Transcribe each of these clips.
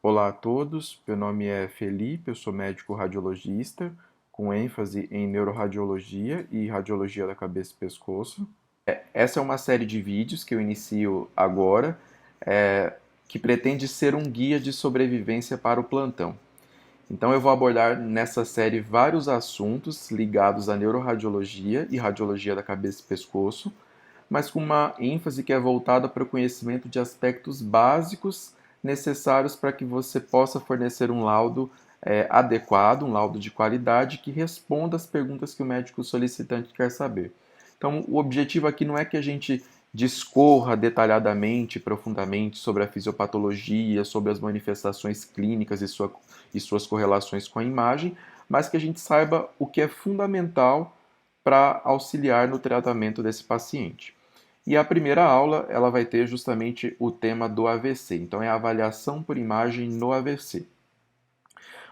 Olá a todos, meu nome é Felipe, eu sou médico radiologista, com ênfase em neuroradiologia e radiologia da cabeça e pescoço. Essa é uma série de vídeos que eu inicio agora, que pretende ser um guia de sobrevivência para o plantão. Então eu vou abordar nessa série vários assuntos ligados à neuroradiologia e radiologia da cabeça e pescoço, mas com uma ênfase que é voltada para o conhecimento de aspectos básicos necessários para que você possa fornecer um laudo adequado, um laudo de qualidade que responda às perguntas que o médico solicitante quer saber. Então, o objetivo aqui não é que a gente discorra detalhadamente, profundamente sobre a fisiopatologia, sobre as manifestações clínicas e suas correlações com a imagem, mas que a gente saiba o que é fundamental para auxiliar no tratamento desse paciente. E a primeira aula, ela vai ter justamente o tema do AVC. Então é a avaliação por imagem no AVC.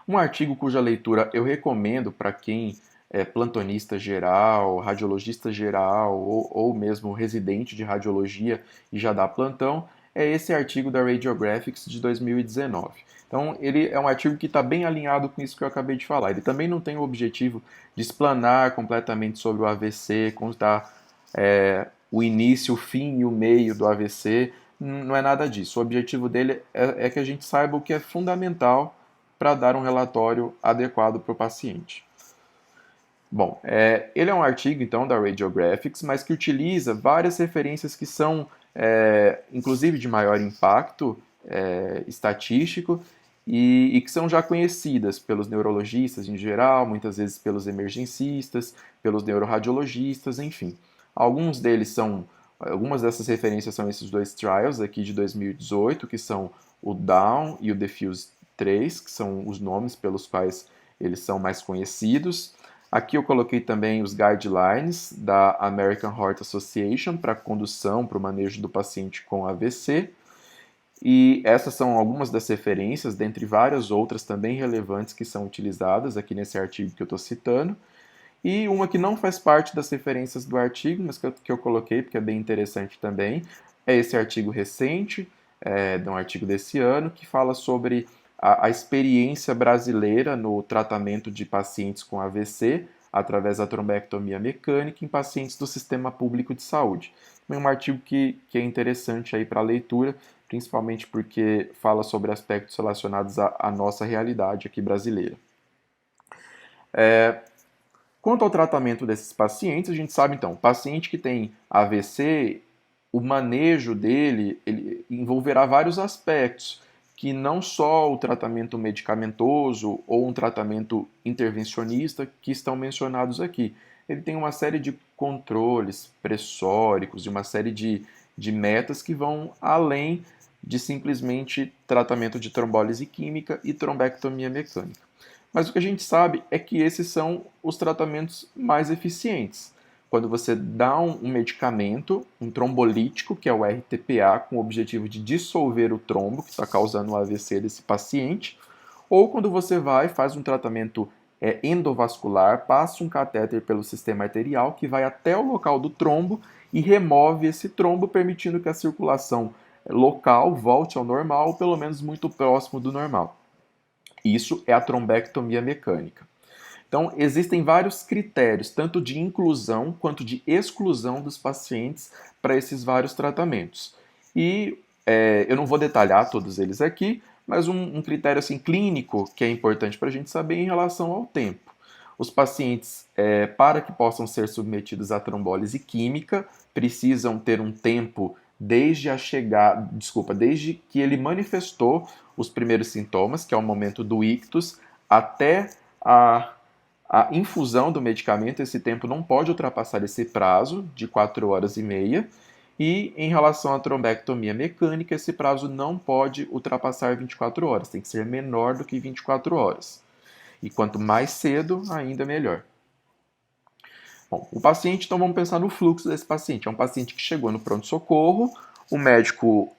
Um artigo cuja leitura eu recomendo para quem é plantonista geral, radiologista geral ou mesmo residente de radiologia e já dá plantão, é esse artigo da Radiographics de 2019. Então, ele é um artigo que está bem alinhado com isso que eu acabei de falar. Ele também não tem o objetivo de explanar completamente sobre o AVC, contar o início, o fim e o meio do AVC. Não é nada disso. O objetivo dele é que a gente saiba o que é fundamental para dar um relatório adequado para o paciente. Bom, ele é um artigo, então, da Radiographics, mas que utiliza várias referências que são, inclusive, de maior impacto estatístico e que são já conhecidas pelos neurologistas em geral, muitas vezes pelos emergencistas, pelos neuroradiologistas, enfim. Algumas dessas referências são esses dois trials aqui de 2018, que são o Down e o Diffuse 3, que são os nomes pelos quais eles são mais conhecidos. Aqui eu coloquei também os guidelines da American Heart Association para condução, para o manejo do paciente com AVC. E essas são algumas das referências, dentre várias outras também relevantes que são utilizadas aqui nesse artigo que eu estou citando. E uma que não faz parte das referências do artigo, mas que eu coloquei porque é bem interessante também, é esse artigo recente, de um artigo desse ano, que fala sobre a experiência brasileira no tratamento de pacientes com AVC através da trombectomia mecânica em pacientes do sistema público de saúde. É um artigo que é interessante aí para a leitura, principalmente porque fala sobre aspectos relacionados à nossa realidade aqui brasileira. Quanto ao tratamento desses pacientes, a gente sabe então, o paciente que tem AVC, o manejo dele ele envolverá vários aspectos, que não só o tratamento medicamentoso ou um tratamento intervencionista que estão mencionados aqui. Ele tem uma série de controles pressóricos e uma série de metas que vão além de simplesmente tratamento de trombólise química e trombectomia mecânica. Mas o que a gente sabe é que esses são os tratamentos mais eficientes. Quando você dá um medicamento, um trombolítico, que é o RTPA, com o objetivo de dissolver o trombo que está causando o AVC desse paciente, ou quando você vai e faz um tratamento endovascular, passa um catéter pelo sistema arterial que vai até o local do trombo e remove esse trombo, permitindo que a circulação local volte ao normal, ou pelo menos muito próximo do normal. Isso é a trombectomia mecânica. Então, existem vários critérios, tanto de inclusão quanto de exclusão dos pacientes para esses vários tratamentos. E eu não vou detalhar todos eles aqui, mas um critério assim, clínico que é importante para a gente saber em relação ao tempo. Os pacientes, para que possam ser submetidos à trombólise química, precisam ter um tempo desde que ele manifestou os primeiros sintomas, que é o momento do ictus, até a infusão do medicamento. Esse tempo não pode ultrapassar esse prazo de 4 horas e meia. E em relação à trombectomia mecânica, esse prazo não pode ultrapassar 24 horas, tem que ser menor do que 24 horas. E quanto mais cedo, ainda melhor. Bom, o paciente, então vamos pensar no fluxo desse paciente. É um paciente que chegou no pronto-socorro, o médico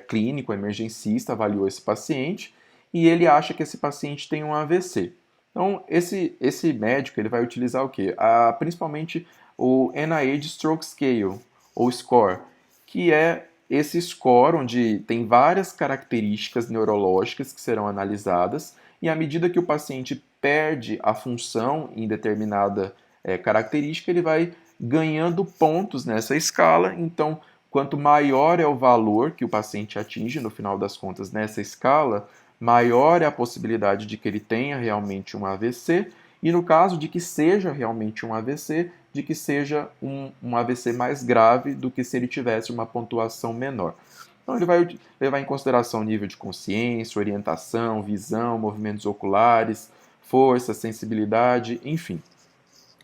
clínico, emergencista, avaliou esse paciente e ele acha que esse paciente tem um AVC. Então, esse médico ele vai utilizar o quê? Principalmente o NIH Stroke Scale, ou SCORE, que é esse score, onde tem várias características neurológicas que serão analisadas, e à medida que o paciente perde a função em determinada característica, ele vai ganhando pontos nessa escala. Então, quanto maior é o valor que o paciente atinge, no final das contas, nessa escala, maior é a possibilidade de que ele tenha realmente um AVC, e no caso de que seja realmente um AVC, de que seja um AVC mais grave do que se ele tivesse uma pontuação menor. Então ele vai levar em consideração nível de consciência, orientação, visão, movimentos oculares, força, sensibilidade, enfim.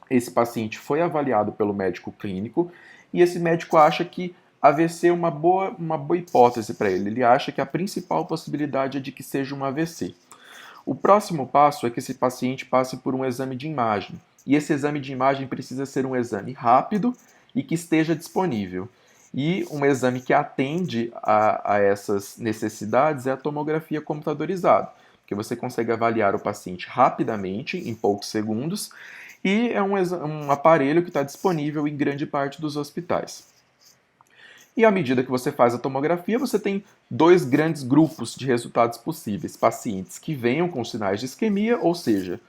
Esse paciente foi avaliado pelo médico clínico e esse médico acha que AVC é uma boa hipótese para ele. Ele acha que a principal possibilidade é de que seja um AVC. O próximo passo é que esse paciente passe por um exame de imagem. E esse exame de imagem precisa ser um exame rápido e que esteja disponível. E um exame que atende a essas necessidades é a tomografia computadorizada, que você consegue avaliar o paciente rapidamente, em poucos segundos, e é um aparelho que está disponível em grande parte dos hospitais. E à medida que você faz a tomografia, você tem dois grandes grupos de resultados possíveis: pacientes que venham com sinais de isquemia, ou seja,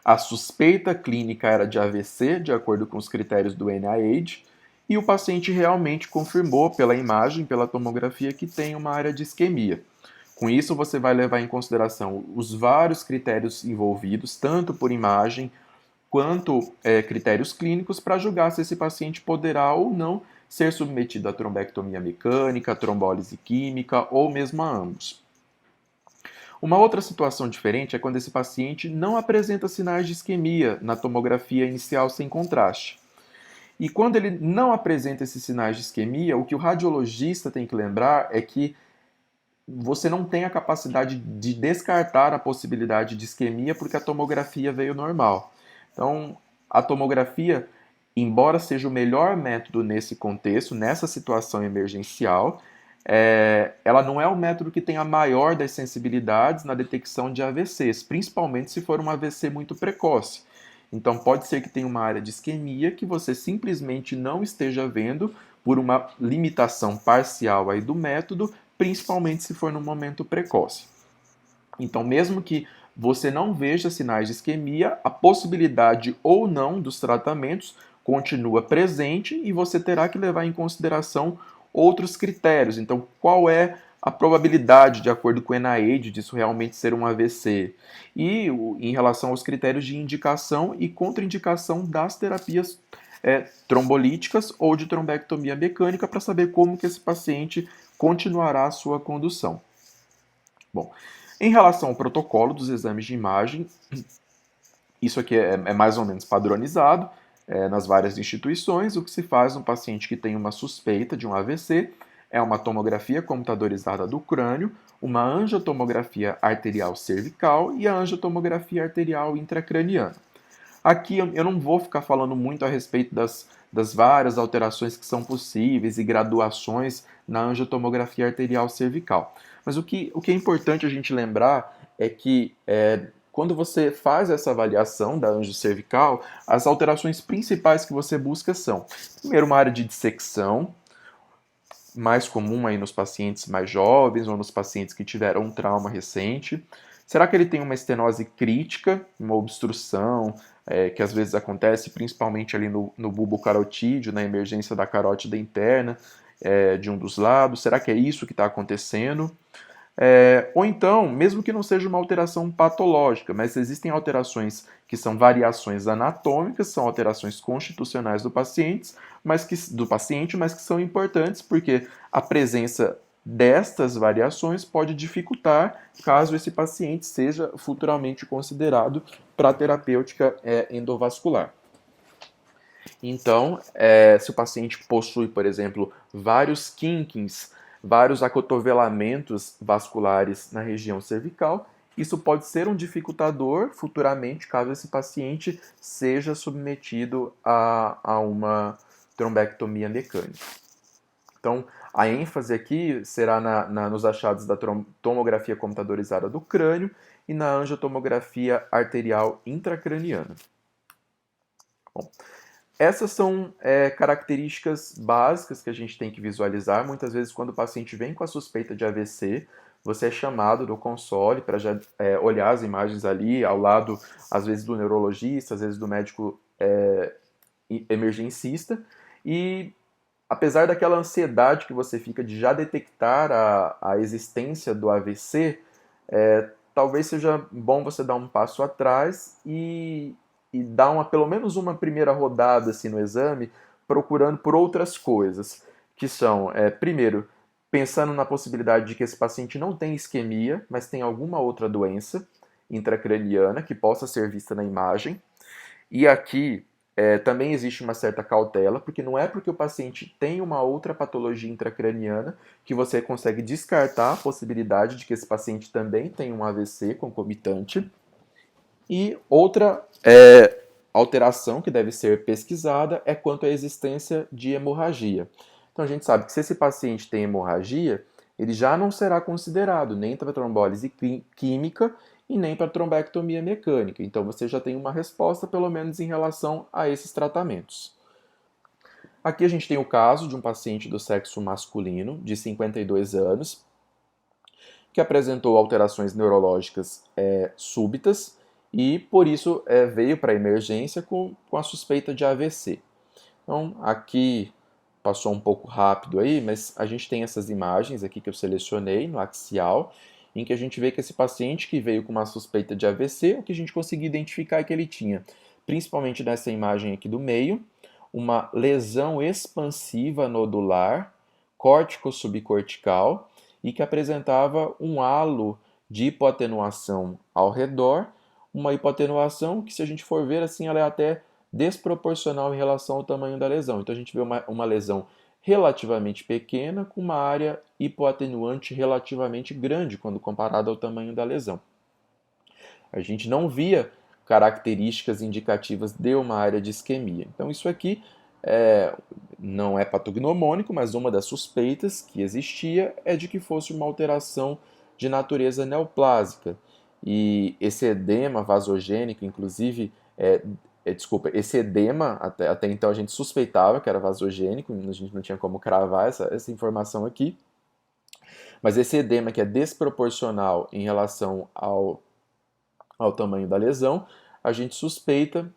a suspeita clínica era de AVC, de acordo com os critérios do NIH, e o paciente realmente confirmou pela imagem, pela tomografia, que tem uma área de isquemia. Com isso, você vai levar em consideração os vários critérios envolvidos, tanto por imagem quanto critérios clínicos, para julgar se esse paciente poderá ou não ser submetido a trombectomia mecânica, trombólise química ou mesmo a ambos. Uma outra situação diferente é quando esse paciente não apresenta sinais de isquemia na tomografia inicial sem contraste. E quando ele não apresenta esses sinais de isquemia, o que o radiologista tem que lembrar é que você não tem a capacidade de descartar a possibilidade de isquemia porque a tomografia veio normal. Então, a tomografia, embora seja o melhor método nesse contexto, nessa situação emergencial, ela não é o método que tem a maior das sensibilidades na detecção de AVCs, principalmente se for um AVC muito precoce. Então pode ser que tenha uma área de isquemia que você simplesmente não esteja vendo por uma limitação parcial aí do método, principalmente se for no momento precoce. Então, mesmo que você não veja sinais de isquemia, a possibilidade ou não dos tratamentos continua presente e você terá que levar em consideração outros critérios. Então, qual é a probabilidade, de acordo com o NIH, disso realmente ser um AVC? E em relação aos critérios de indicação e contraindicação das terapias trombolíticas ou de trombectomia mecânica, para saber como que esse paciente continuará a sua condução. Bom, em relação ao protocolo dos exames de imagem, isso aqui é mais ou menos padronizado nas várias instituições. O que se faz no paciente que tem uma suspeita de um AVC é uma tomografia computadorizada do crânio, uma angiotomografia arterial cervical e a angiotomografia arterial intracraniana. Aqui eu não vou ficar falando muito a respeito das várias alterações que são possíveis e graduações na angiotomografia arterial cervical. Mas o que é importante a gente lembrar é que quando você faz essa avaliação da angio cervical, as alterações principais que você busca são, primeiro, uma área de dissecção, mais comum aí nos pacientes mais jovens ou nos pacientes que tiveram um trauma recente. Será que ele tem uma estenose crítica, uma obstrução, que às vezes acontece principalmente ali no bulbo carotídeo, na emergência da carótida interna de um dos lados? Será que é isso que está acontecendo? Ou então, mesmo que não seja uma alteração patológica, mas existem alterações que são variações anatômicas, são alterações constitucionais do paciente, mas que são importantes porque a presença destas variações pode dificultar caso esse paciente seja futuramente considerado para terapêutica endovascular. Então, se o paciente possui, por exemplo, vários kinkings, vários acotovelamentos vasculares na região cervical, isso pode ser um dificultador futuramente, caso esse paciente seja submetido a uma trombectomia mecânica. Então, a ênfase aqui será nos achados da tomografia computadorizada do crânio e na angiotomografia arterial intracraniana. Bom, Essas são características básicas que a gente tem que visualizar. Muitas vezes, quando o paciente vem com a suspeita de AVC, você é chamado do console para já olhar as imagens ali, ao lado, às vezes, do neurologista, às vezes do médico emergencista. E apesar daquela ansiedade que você fica de já detectar a existência do AVC, talvez seja bom você dar um passo atrás e dar pelo menos uma primeira rodada assim, no exame, procurando por outras coisas, que são, primeiro, pensando na possibilidade de que esse paciente não tem isquemia, mas tem alguma outra doença intracraniana que possa ser vista na imagem. E aqui também existe uma certa cautela, porque não é porque o paciente tem uma outra patologia intracraniana que você consegue descartar a possibilidade de que esse paciente também tem um AVC concomitante. E outra alteração que deve ser pesquisada é quanto à existência de hemorragia. Então a gente sabe que se esse paciente tem hemorragia, ele já não será considerado nem para trombólise química e nem para trombectomia mecânica. Então você já tem uma resposta, pelo menos em relação a esses tratamentos. Aqui a gente tem o caso de um paciente do sexo masculino, de 52 anos, que apresentou alterações neurológicas súbitas e, por isso, veio para a emergência com a suspeita de AVC. Então, aqui passou um pouco rápido aí, mas a gente tem essas imagens aqui que eu selecionei no axial, em que a gente vê que esse paciente que veio com uma suspeita de AVC, o que a gente conseguiu identificar é que ele tinha, principalmente nessa imagem aqui do meio, uma lesão expansiva nodular, córtico-subcortical, e que apresentava um halo de hipoatenuação ao redor, uma hipoatenuação que, se a gente for ver assim, ela é até desproporcional em relação ao tamanho da lesão. Então a gente vê uma lesão relativamente pequena com uma área hipoatenuante relativamente grande quando comparado ao tamanho da lesão. A gente não via características indicativas de uma área de isquemia. Então isso aqui não é patognomônico, mas uma das suspeitas que existia é de que fosse uma alteração de natureza neoplásica. E esse edema vasogênico, inclusive, esse edema, até então a gente suspeitava que era vasogênico, a gente não tinha como cravar essa informação aqui, mas esse edema que é desproporcional em relação ao tamanho da lesão, a gente suspeita,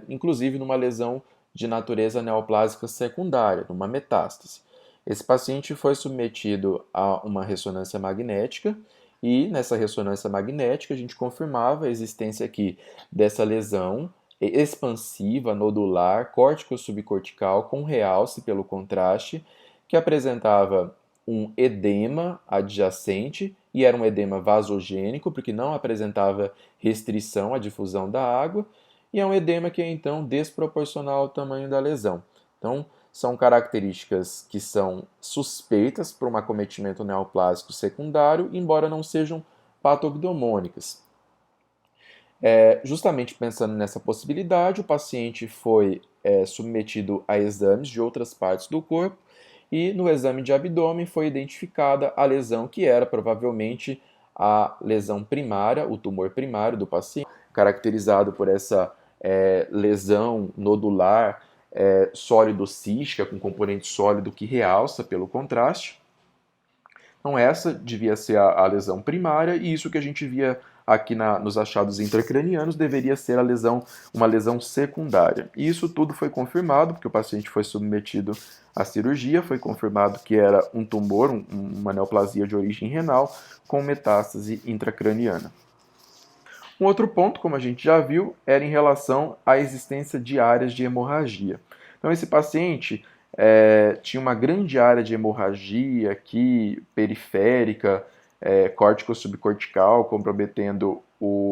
inclusive numa lesão de natureza neoplásica secundária, numa metástase. Esse paciente foi submetido a uma ressonância magnética e nessa ressonância magnética a gente confirmava a existência aqui dessa lesão expansiva, nodular, córtico-subcortical com realce pelo contraste, que apresentava um edema adjacente e era um edema vasogênico, porque não apresentava restrição à difusão da água, e é um edema que é então desproporcional ao tamanho da lesão. Então, são características que são suspeitas para um acometimento neoplásico secundário, embora não sejam patognomônicas. Justamente pensando nessa possibilidade, o paciente foi submetido a exames de outras partes do corpo e no exame de abdômen foi identificada a lesão que era provavelmente a lesão primária, o tumor primário do paciente, caracterizado por essa lesão nodular sólido-cística, com componente sólido que realça pelo contraste. Então essa devia ser a lesão primária e isso que a gente via aqui nos achados intracranianos deveria ser uma lesão secundária. E isso tudo foi confirmado, porque o paciente foi submetido à cirurgia, foi confirmado que era um tumor, uma neoplasia de origem renal, com metástase intracraniana. Um outro ponto, como a gente já viu, era em relação à existência de áreas de hemorragia. Então esse paciente tinha uma grande área de hemorragia aqui, periférica, córtico-subcortical, comprometendo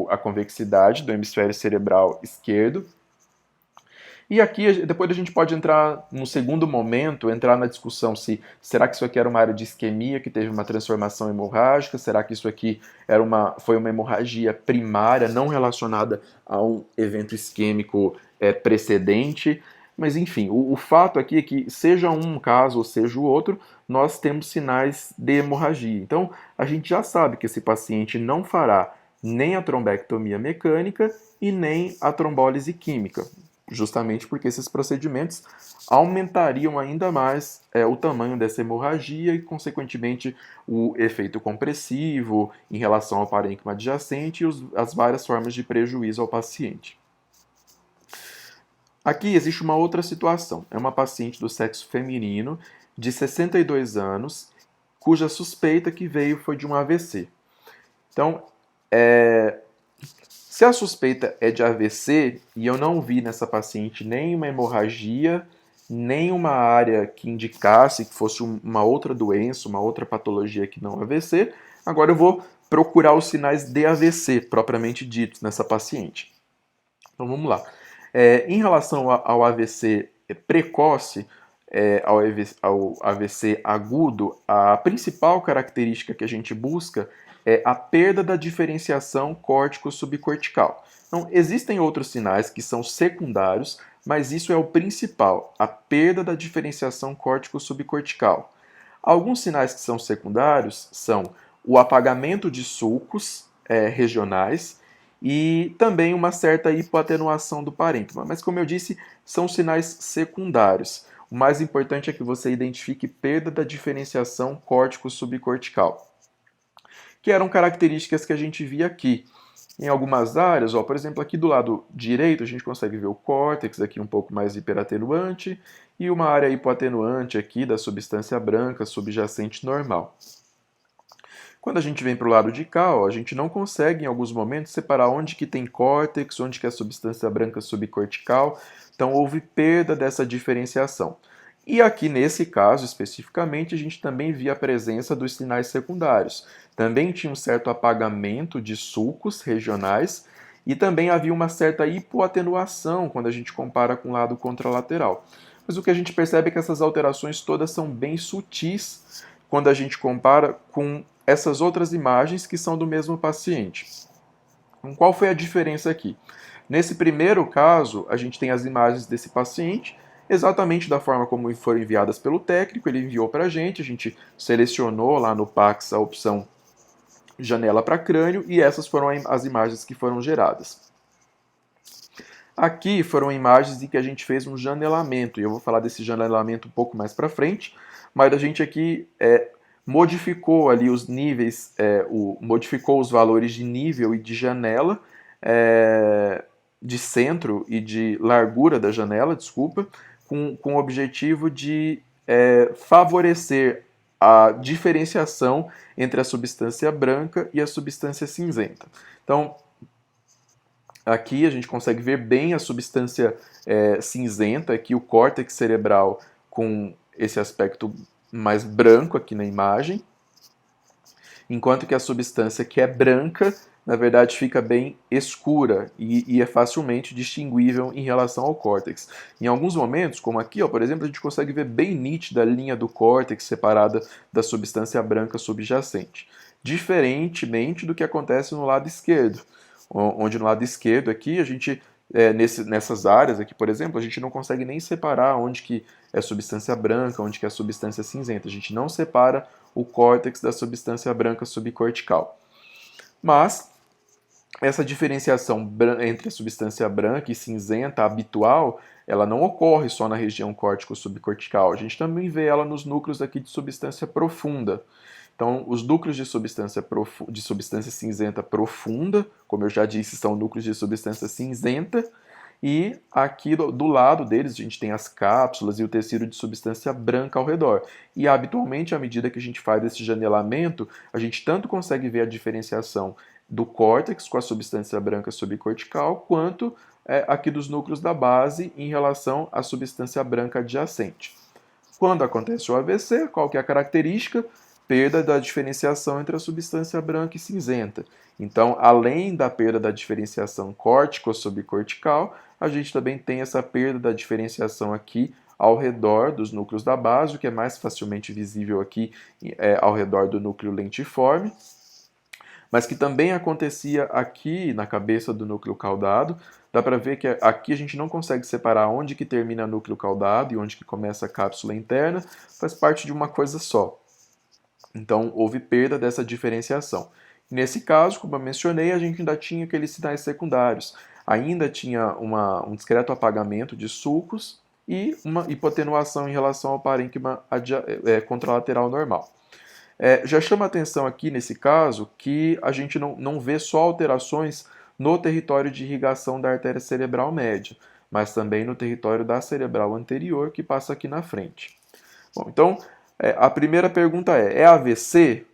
a convexidade do hemisfério cerebral esquerdo. E aqui, depois a gente pode entrar, no segundo momento, entrar na discussão se será que isso aqui era uma área de isquemia que teve uma transformação hemorrágica, será que isso aqui foi uma hemorragia primária não relacionada a um evento isquêmico precedente. Mas enfim, o fato aqui é que, seja um caso ou seja o outro, nós temos sinais de hemorragia. Então, a gente já sabe que esse paciente não fará nem a trombectomia mecânica e nem a trombólise química. justamente porque esses procedimentos aumentariam ainda mais o tamanho dessa hemorragia e, consequentemente, o efeito compressivo em relação ao parênquima adjacente e as várias formas de prejuízo ao paciente. Aqui existe uma outra situação. É uma paciente do sexo feminino de 62 anos, cuja suspeita que veio foi de um AVC. Então, se a suspeita é de AVC e eu não vi nessa paciente nem uma hemorragia, nem uma área que indicasse que fosse uma outra doença, uma outra patologia que não AVC, agora eu vou procurar os sinais de AVC propriamente ditos nessa paciente. Então vamos lá. Em relação ao AVC precoce, ao AVC agudo, a principal característica que a gente busca é a perda da diferenciação córtico-subcortical. Então, existem outros sinais que são secundários, mas isso é o principal, a perda da diferenciação córtico-subcortical. Alguns sinais que são secundários são o apagamento de sulcos regionais e também uma certa hipoatenuação do parênquima. Mas, como eu disse, são sinais secundários. O mais importante é que você identifique perda da diferenciação córtico-subcortical, que eram características que a gente via aqui. Em algumas áreas, por exemplo, aqui do lado direito, a gente consegue ver o córtex aqui um pouco mais hiperatenuante e uma área hipoatenuante aqui da substância branca subjacente normal. Quando a gente vem para o lado de cá, a gente não consegue em alguns momentos separar onde que tem córtex, onde que é a substância branca subcortical, então houve perda dessa diferenciação. E aqui nesse caso especificamente a gente também via a presença dos sinais secundários. Também tinha um certo apagamento de sulcos regionais e também havia uma certa hipoatenuação quando a gente compara com o lado contralateral. Mas o que a gente percebe é que essas alterações todas são bem sutis quando a gente compara com essas outras imagens que são do mesmo paciente. Então, qual foi a diferença aqui? Nesse primeiro caso, a gente tem as imagens desse paciente, exatamente da forma como foram enviadas pelo técnico, ele enviou para a gente selecionou lá no Pax a opção janela para crânio e essas foram as imagens que foram geradas. Aqui foram imagens em que a gente fez um janelamento, e eu vou falar desse janelamento um pouco mais para frente, mas a gente aqui modificou ali os níveis, modificou os valores de nível e de janela, de centro e de largura da janela, desculpa, com o objetivo de favorecer a diferenciação entre a substância branca e a substância cinzenta. Então, aqui a gente consegue ver bem a substância cinzenta, aqui o córtex cerebral com esse aspecto mais branco aqui na imagem, enquanto que a substância que é branca, na verdade, fica bem escura e é facilmente distinguível em relação ao córtex. Em alguns momentos, como aqui, por exemplo, a gente consegue ver bem nítida a linha do córtex separada da substância branca subjacente, diferentemente do que acontece no lado esquerdo, onde no lado esquerdo aqui a gente nessas áreas aqui, por exemplo, a gente não consegue nem separar onde que é substância branca, onde que é substância cinzenta. A gente não separa o córtex da substância branca subcortical. Mas essa diferenciação entre a substância branca e cinzenta habitual, ela não ocorre só na região córtico-subcortical. A gente também vê ela nos núcleos aqui de substância profunda. Então, os núcleos de substância cinzenta profunda, como eu já disse, são núcleos de substância cinzenta, e aqui do lado deles a gente tem as cápsulas e o tecido de substância branca ao redor. E habitualmente, à medida que a gente faz esse janelamento, a gente tanto consegue ver a diferenciação do córtex com a substância branca subcortical, quanto aqui dos núcleos da base em relação à substância branca adjacente. Quando acontece o AVC, qual que é a característica? Perda da diferenciação entre a substância branca e cinzenta. Então, além da perda da diferenciação córtico-subcortical, a gente também tem essa perda da diferenciação aqui ao redor dos núcleos da base, o que é mais facilmente visível aqui ao redor do núcleo lentiforme, mas que também acontecia aqui na cabeça do núcleo caudado. Dá para ver que aqui a gente não consegue separar onde que termina o núcleo caudado e onde que começa a cápsula interna, faz parte de uma coisa só. Então, houve perda dessa diferenciação. Nesse caso, como eu mencionei, a gente ainda tinha aqueles sinais secundários. ainda tinha um discreto apagamento de sulcos e uma hipotenuação em relação ao parênquima contralateral normal. Já chama atenção aqui, nesse caso, que a gente não vê só alterações no território de irrigação da artéria cerebral média, mas também no território da cerebral anterior, que passa aqui na frente. Bom, então, a primeira pergunta é AVC?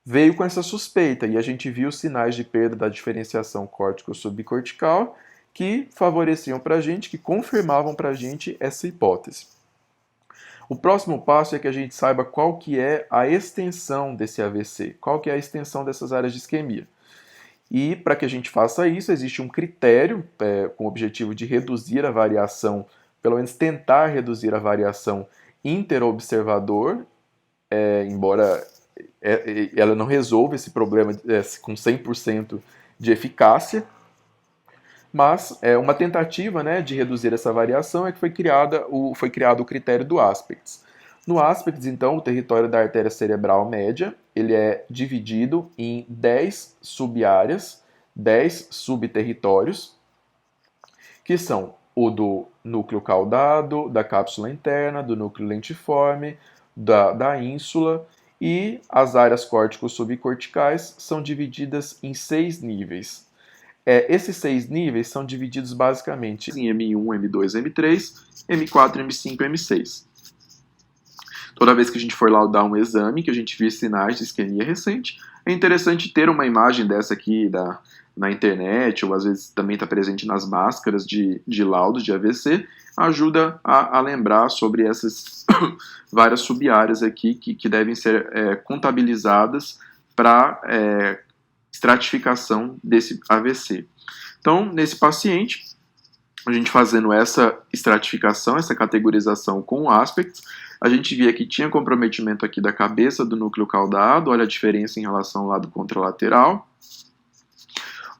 Veio com essa suspeita, e a gente viu sinais de perda da diferenciação córtico-subcortical que favoreciam para a gente, que confirmavam para a gente essa hipótese. O próximo passo é que a gente saiba qual que é a extensão desse AVC, qual que é a extensão dessas áreas de isquemia. E para que a gente faça isso, existe um critério com o objetivo de reduzir a variação, pelo menos tentar reduzir a variação interobservador, embora ela não resolva esse problema com 100% de eficácia, mas uma tentativa, né, de reduzir essa variação é que foi criado o critério do Aspects. No Aspects, então, o território da artéria cerebral média, ele é dividido em 10 subáreas, 10 subterritórios, que são o do núcleo caudado, da cápsula interna, do núcleo lentiforme, da ínsula, e as áreas córtico-subcorticais são divididas em 6 níveis. Esses 6 níveis são divididos basicamente em M1, M2, M3, M4, M5 e M6. Toda vez que a gente for lá dar um exame, que a gente vir sinais de isquemia recente, é interessante ter uma imagem dessa aqui na internet, ou às vezes também está presente nas máscaras de laudos de AVC, ajuda a lembrar sobre essas várias subáreas aqui que devem ser contabilizadas para estratificação desse AVC. Então, nesse paciente, a gente fazendo essa estratificação, essa categorização com o Aspects, a gente via que tinha comprometimento aqui da cabeça do núcleo caudado, olha a diferença em relação ao lado contralateral,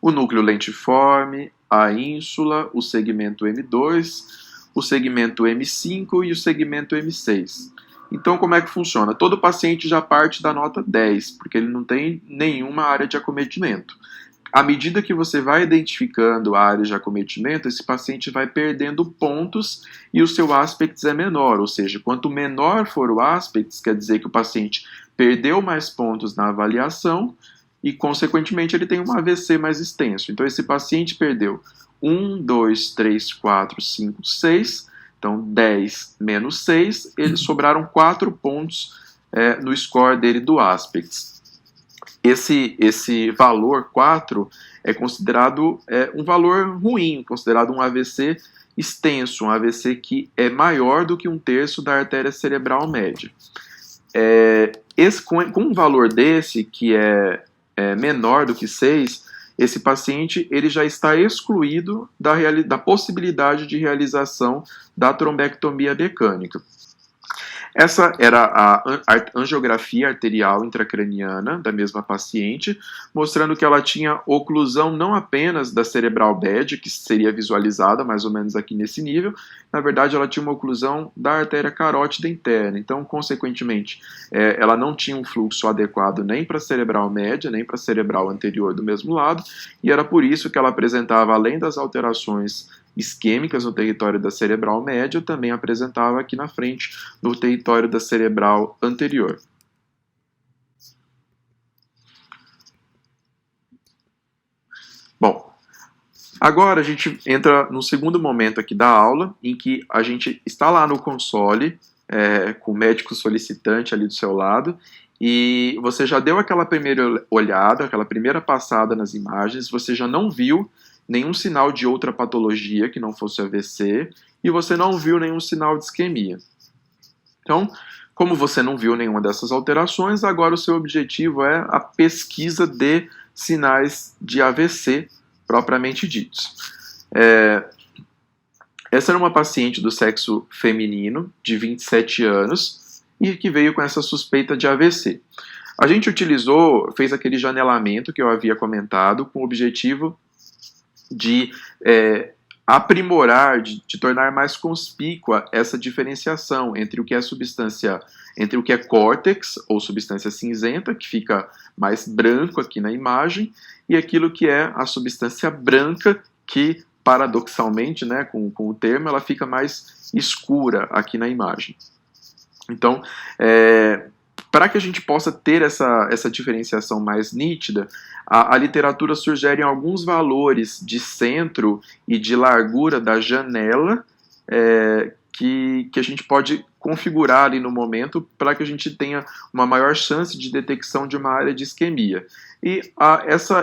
o núcleo lentiforme, a ínsula, o segmento M2, o segmento M5 e o segmento M6. Então, como é que funciona? Todo paciente já parte da nota 10, porque ele não tem nenhuma área de acometimento. À medida que você vai identificando a área de acometimento, esse paciente vai perdendo pontos e o seu aspects é menor, ou seja, quanto menor for o aspects, quer dizer que o paciente perdeu mais pontos na avaliação e, consequentemente, ele tem um AVC mais extenso. Então, esse paciente perdeu 1, 2, 3, 4, 5, 6, então 10 menos 6, eles sobraram 4 pontos no score dele do aspects. Esse valor 4 é considerado um valor ruim, considerado um AVC extenso, um AVC que é maior do que 1/3 da artéria cerebral média. Com um valor desse, que é menor do que 6, esse paciente ele já está excluído da possibilidade de realização da trombectomia mecânica. Essa era a angiografia arterial intracraniana da mesma paciente, mostrando que ela tinha oclusão não apenas da cerebral bed, que seria visualizada mais ou menos aqui nesse nível, na verdade ela tinha uma oclusão da artéria carótida interna, então, consequentemente, ela não tinha um fluxo adequado nem para a cerebral média, nem para a cerebral anterior do mesmo lado, e era por isso que ela apresentava, além das alterações isquêmicas no território da cerebral média, também apresentava aqui na frente, no território da cerebral anterior. Bom, agora a gente entra no segundo momento aqui da aula, em que a gente está lá no console, com o médico solicitante ali do seu lado, e você já deu aquela primeira olhada, aquela primeira passada nas imagens, você já não viu nenhum sinal de outra patologia que não fosse AVC, e você não viu nenhum sinal de isquemia. Então, como você não viu nenhuma dessas alterações, agora o seu objetivo é a pesquisa de sinais de AVC propriamente ditos. Essa era uma paciente do sexo feminino, de 27 anos, e que veio com essa suspeita de AVC. A gente fez aquele janelamento que eu havia comentado, com o objetivo de aprimorar, de tornar mais conspícua essa diferenciação entre o que é córtex, ou substância cinzenta, que fica mais branco aqui na imagem, e aquilo que é a substância branca, que, paradoxalmente, né, com o termo, ela fica mais escura aqui na imagem. Então, para que a gente possa ter essa diferenciação mais nítida, a literatura sugere alguns valores de centro e de largura da janela que a gente pode configurar ali no momento para que a gente tenha uma maior chance de detecção de uma área de isquemia. E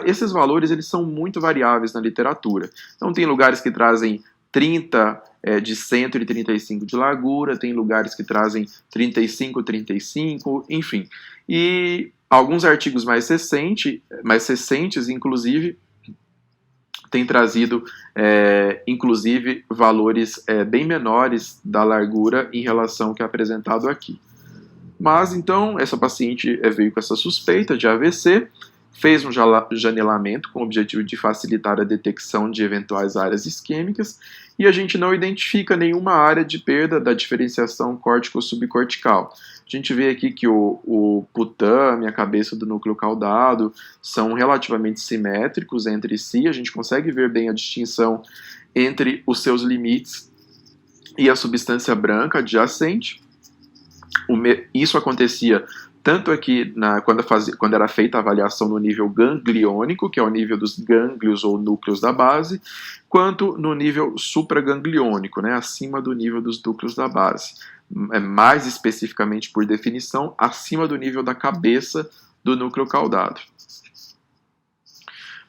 esses valores eles são muito variáveis na literatura. Então tem lugares que trazem 30 de centro e 35 de largura, tem lugares que trazem 35, 35, enfim. E alguns artigos mais recentes, inclusive, têm trazido, inclusive, valores bem menores da largura em relação ao que é apresentado aqui. Mas, então, essa paciente veio com essa suspeita de AVC, fez um janelamento com o objetivo de facilitar a detecção de eventuais áreas isquêmicas e a gente não identifica nenhuma área de perda da diferenciação córtico-subcortical. A gente vê aqui que o putame, a cabeça do núcleo caudado, são relativamente simétricos entre si, a gente consegue ver bem a distinção entre os seus limites e a substância branca adjacente. Isso acontecia tanto aqui quando era feita a avaliação no nível gangliônico, que é o nível dos gânglios ou núcleos da base, quanto no nível supragangliônico, né, acima do nível dos núcleos da base. Mais especificamente, por definição, acima do nível da cabeça do núcleo caudado.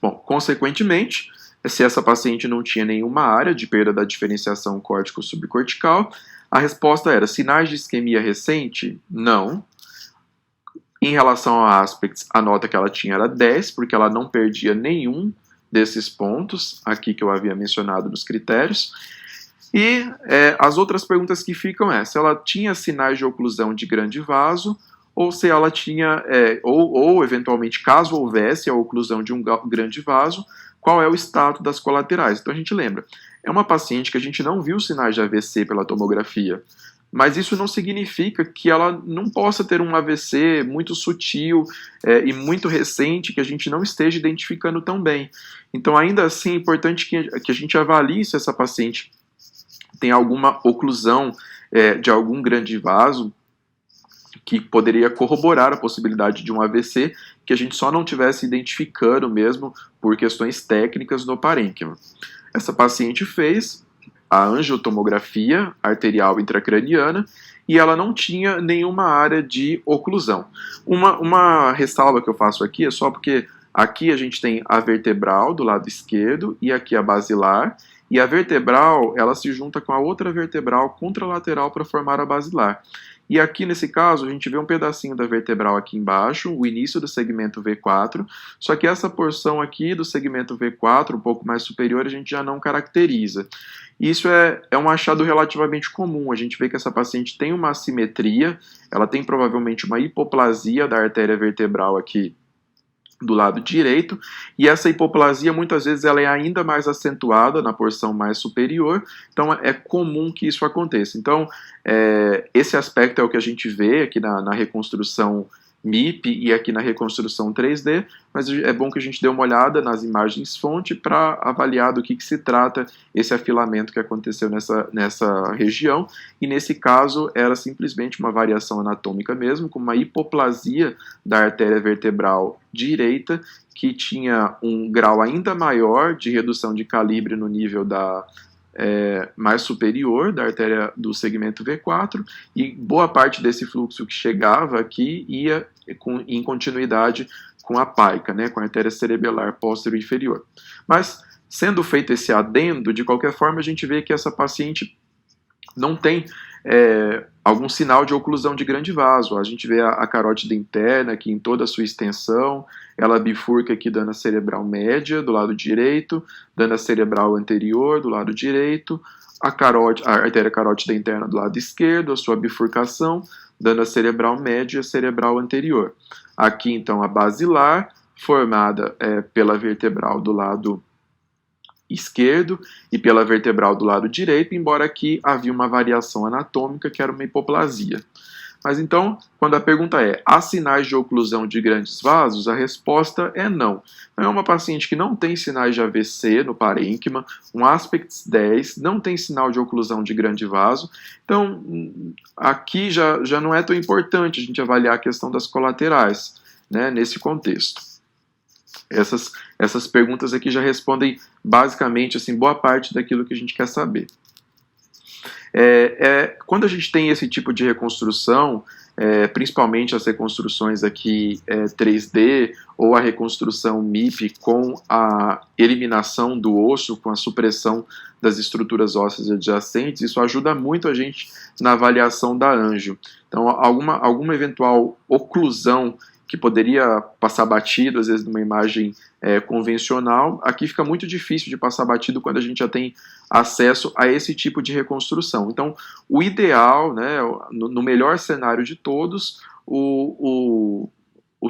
Bom, consequentemente, se essa paciente não tinha nenhuma área de perda da diferenciação córtico-subcortical, a resposta era sinais de isquemia recente? Não. Em relação a aspects, a nota que ela tinha era 10, porque ela não perdia nenhum desses pontos aqui que eu havia mencionado nos critérios. E as outras perguntas que ficam se ela tinha sinais de oclusão de grande vaso, ou se ela tinha, ou eventualmente, caso houvesse a oclusão de um grande vaso, qual é o status das colaterais. Então a gente lembra, é uma paciente que a gente não viu sinais de AVC pela tomografia, mas isso não significa que ela não possa ter um AVC muito sutil e muito recente que a gente não esteja identificando tão bem. Então, ainda assim, é importante que a gente avalie se essa paciente tem alguma oclusão de algum grande vaso que poderia corroborar a possibilidade de um AVC que a gente só não tivesse identificando mesmo por questões técnicas no parênquima. Essa paciente fez a angiotomografia arterial intracraniana e ela não tinha nenhuma área de oclusão. Uma ressalva que eu faço aqui é só porque aqui a gente tem a vertebral do lado esquerdo e aqui a basilar, e a vertebral ela se junta com a outra vertebral contralateral para formar a basilar. E aqui nesse caso a gente vê um pedacinho da vertebral aqui embaixo, o início do segmento V4, só que essa porção aqui do segmento V4, um pouco mais superior, a gente já não caracteriza. Isso é um achado relativamente comum, a gente vê que essa paciente tem uma assimetria, ela tem provavelmente uma hipoplasia da artéria vertebral aqui do lado direito, e essa hipoplasia muitas vezes ela é ainda mais acentuada na porção mais superior, então é comum que isso aconteça. Então esse aspecto é o que a gente vê aqui na reconstrução MIP e aqui na reconstrução 3D, mas é bom que a gente dê uma olhada nas imagens fonte para avaliar do que se trata esse afilamento que aconteceu nessa região, e nesse caso era simplesmente uma variação anatômica mesmo, com uma hipoplasia da artéria vertebral direita, que tinha um grau ainda maior de redução de calibre no nível mais superior da artéria do segmento V4, e boa parte desse fluxo que chegava aqui ia em continuidade com a paica, né, com a artéria cerebelar posterior inferior. Mas, sendo feito esse adendo, de qualquer forma a gente vê que essa paciente não tem algum sinal de oclusão de grande vaso. A gente vê a carótida interna aqui em toda a sua extensão, ela bifurca aqui dando a cerebral média do lado direito, dando a cerebral anterior do lado direito, a artéria carótida interna do lado esquerdo, a sua bifurcação, dando a cerebral média e a cerebral anterior. Aqui então a basilar, formada pela vertebral do lado esquerdo e pela vertebral do lado direito, embora aqui havia uma variação anatômica que era uma hipoplasia. Mas então, quando a pergunta é, há sinais de oclusão de grandes vasos? A resposta é não. É uma paciente que não tem sinais de AVC no parênquima, um Aspects 10, não tem sinal de oclusão de grande vaso. Então, aqui já não é tão importante a gente avaliar a questão das colaterais, né, nesse contexto. Essas perguntas aqui já respondem basicamente assim, boa parte daquilo que a gente quer saber. Quando a gente tem esse tipo de reconstrução, principalmente as reconstruções aqui 3D ou a reconstrução MIP com a eliminação do osso, com a supressão das estruturas ósseas adjacentes, isso ajuda muito a gente na avaliação da anjo. Então, alguma eventual oclusão que poderia passar batido, às vezes, numa imagem convencional, aqui fica muito difícil de passar batido quando a gente já tem acesso a esse tipo de reconstrução. Então, o ideal, né, no melhor cenário de todos, o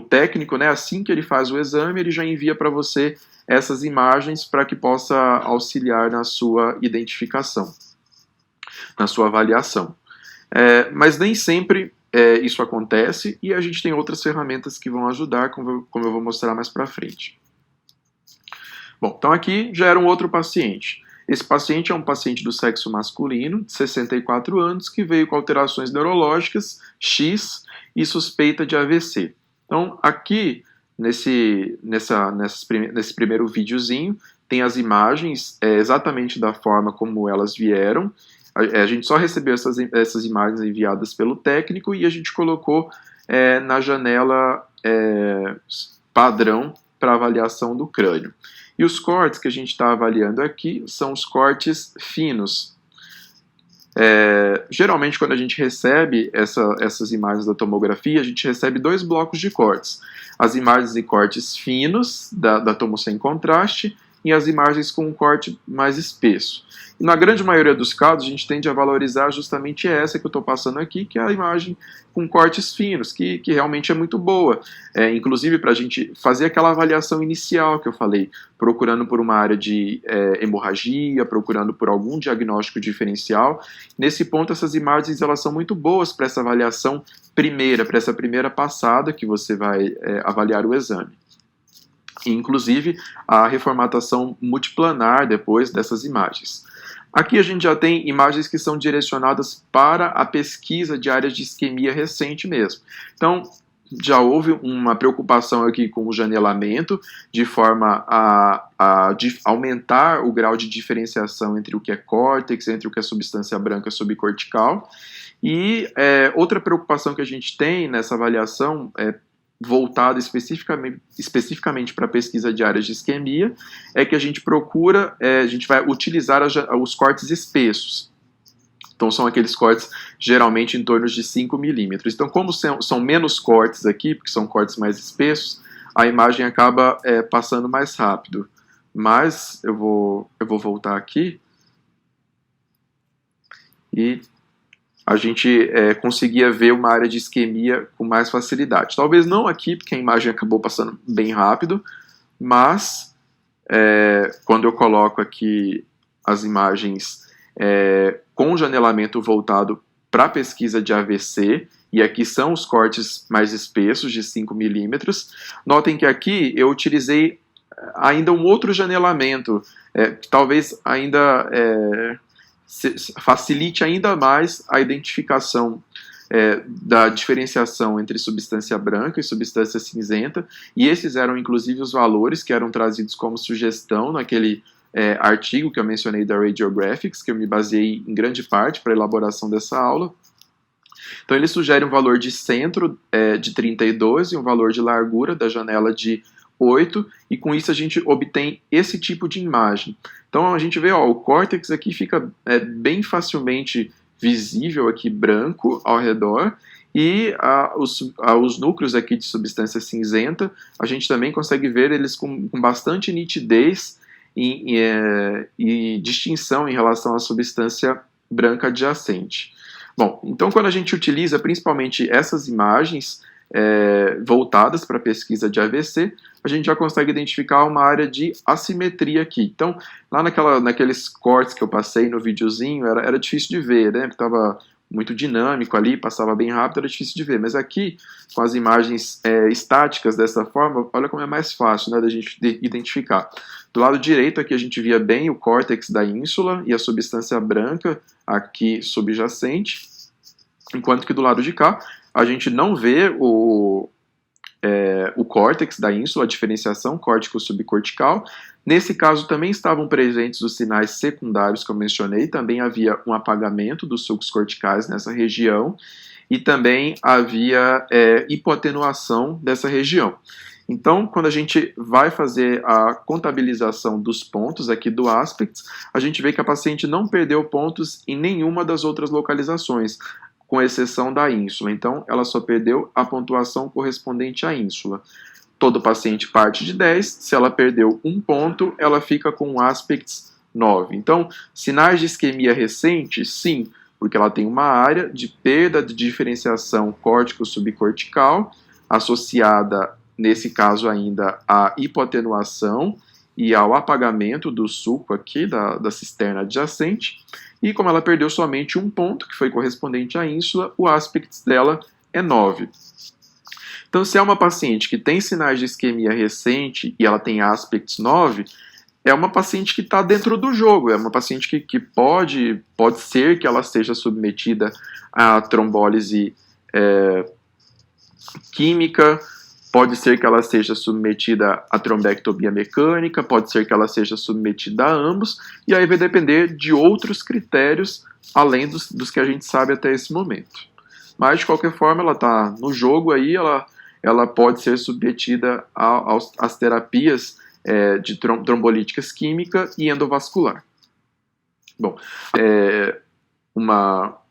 técnico, né, assim que ele faz o exame, ele já envia para você essas imagens para que possa auxiliar na sua identificação, na sua avaliação. Mas nem sempre isso acontece, e a gente tem outras ferramentas que vão ajudar, como eu vou mostrar mais para frente. Bom, então aqui já era um outro paciente. Esse paciente é um paciente do sexo masculino, de 64 anos, que veio com alterações neurológicas, X, e suspeita de AVC. Então, aqui, nesse primeiro videozinho, tem as imagens exatamente da forma como elas vieram. A gente só recebeu essas imagens enviadas pelo técnico e a gente colocou na janela padrão para avaliação do crânio. E os cortes que a gente está avaliando aqui são os cortes finos. Geralmente, quando a gente recebe essas imagens da tomografia, a gente recebe 2 blocos de cortes. As imagens de cortes finos, da tomo sem contraste, e as imagens com um corte mais espesso. E na grande maioria dos casos, a gente tende a valorizar justamente essa que eu estou passando aqui, que é a imagem com cortes finos, que realmente é muito boa. Inclusive para a gente fazer aquela avaliação inicial que eu falei, procurando por uma área de hemorragia, procurando por algum diagnóstico diferencial. Nesse ponto, essas imagens elas são muito boas para essa avaliação primeira, para essa primeira passada que você vai avaliar o exame. Inclusive a reformatação multiplanar depois dessas imagens. Aqui a gente já tem imagens que são direcionadas para a pesquisa de áreas de isquemia recente mesmo. Então, já houve uma preocupação aqui com o janelamento, de forma a aumentar o grau de diferenciação entre o que é córtex, entre o que é substância branca subcortical. E outra preocupação que a gente tem nessa avaliação voltado especificamente para a pesquisa de áreas de isquemia, é que a gente procura, a gente vai utilizar os cortes espessos. Então são aqueles cortes geralmente em torno de 5 milímetros. Então como são menos cortes aqui, porque são cortes mais espessos, a imagem acaba passando mais rápido. Mas eu vou voltar aqui e a gente conseguia ver uma área de isquemia com mais facilidade. Talvez não aqui, porque a imagem acabou passando bem rápido, mas quando eu coloco aqui as imagens com janelamento voltado para a pesquisa de AVC, e aqui são os cortes mais espessos, de 5 milímetros, notem que aqui eu utilizei ainda um outro janelamento, que talvez ainda facilite ainda mais a identificação da diferenciação entre substância branca e substância cinzenta, e esses eram inclusive os valores que eram trazidos como sugestão naquele artigo que eu mencionei da Radiographics, que eu me baseei em grande parte para a elaboração dessa aula. Então ele sugere um valor de centro de 32 e um valor de largura da janela de 8, e com isso a gente obtém esse tipo de imagem. Então a gente vê, o córtex aqui fica bem facilmente visível aqui branco ao redor, e os núcleos aqui de substância cinzenta, a gente também consegue ver eles com bastante nitidez e distinção em relação à substância branca adjacente. Bom, então quando a gente utiliza principalmente essas imagens voltadas para a pesquisa de AVC, a gente já consegue identificar uma área de assimetria aqui. Então, lá naqueles cortes que eu passei no videozinho, era difícil de ver, né? Estava muito dinâmico ali, passava bem rápido, era difícil de ver. Mas aqui, com as imagens estáticas dessa forma, olha como é mais fácil, né, da gente identificar. Do lado direito aqui a gente via bem o córtex da ínsula e a substância branca aqui subjacente, enquanto que do lado de cá a gente não vê o córtex da ínsula, a diferenciação córtico-subcortical. Nesse caso também estavam presentes os sinais secundários que eu mencionei, também havia um apagamento dos sulcos corticais nessa região e também havia hipoatenuação dessa região. Então, quando a gente vai fazer a contabilização dos pontos aqui do aspects, a gente vê que a paciente não perdeu pontos em nenhuma das outras localizações, com exceção da ínsula. Então, ela só perdeu a pontuação correspondente à ínsula. Todo paciente parte de 10, se ela perdeu um ponto, ela fica com um aspects 9. Então, sinais de isquemia recente, sim, porque ela tem uma área de perda de diferenciação córtico-subcortical, associada, nesse caso ainda, à hipoatenuação e ao apagamento do sulco aqui da cisterna adjacente. E como ela perdeu somente um ponto, que foi correspondente à ínsula, o aspects dela é 9. Então, se é uma paciente que tem sinais de isquemia recente e ela tem aspects 9, é uma paciente que está dentro do jogo, é uma paciente que pode ser que ela esteja submetida a trombólise química, pode ser que ela seja submetida a trombectomia mecânica, pode ser que ela seja submetida a ambos, e aí vai depender de outros critérios, além dos que a gente sabe até esse momento. Mas, de qualquer forma, ela está no jogo aí, ela pode ser submetida às terapias de trombolíticas química e endovascular. Bom,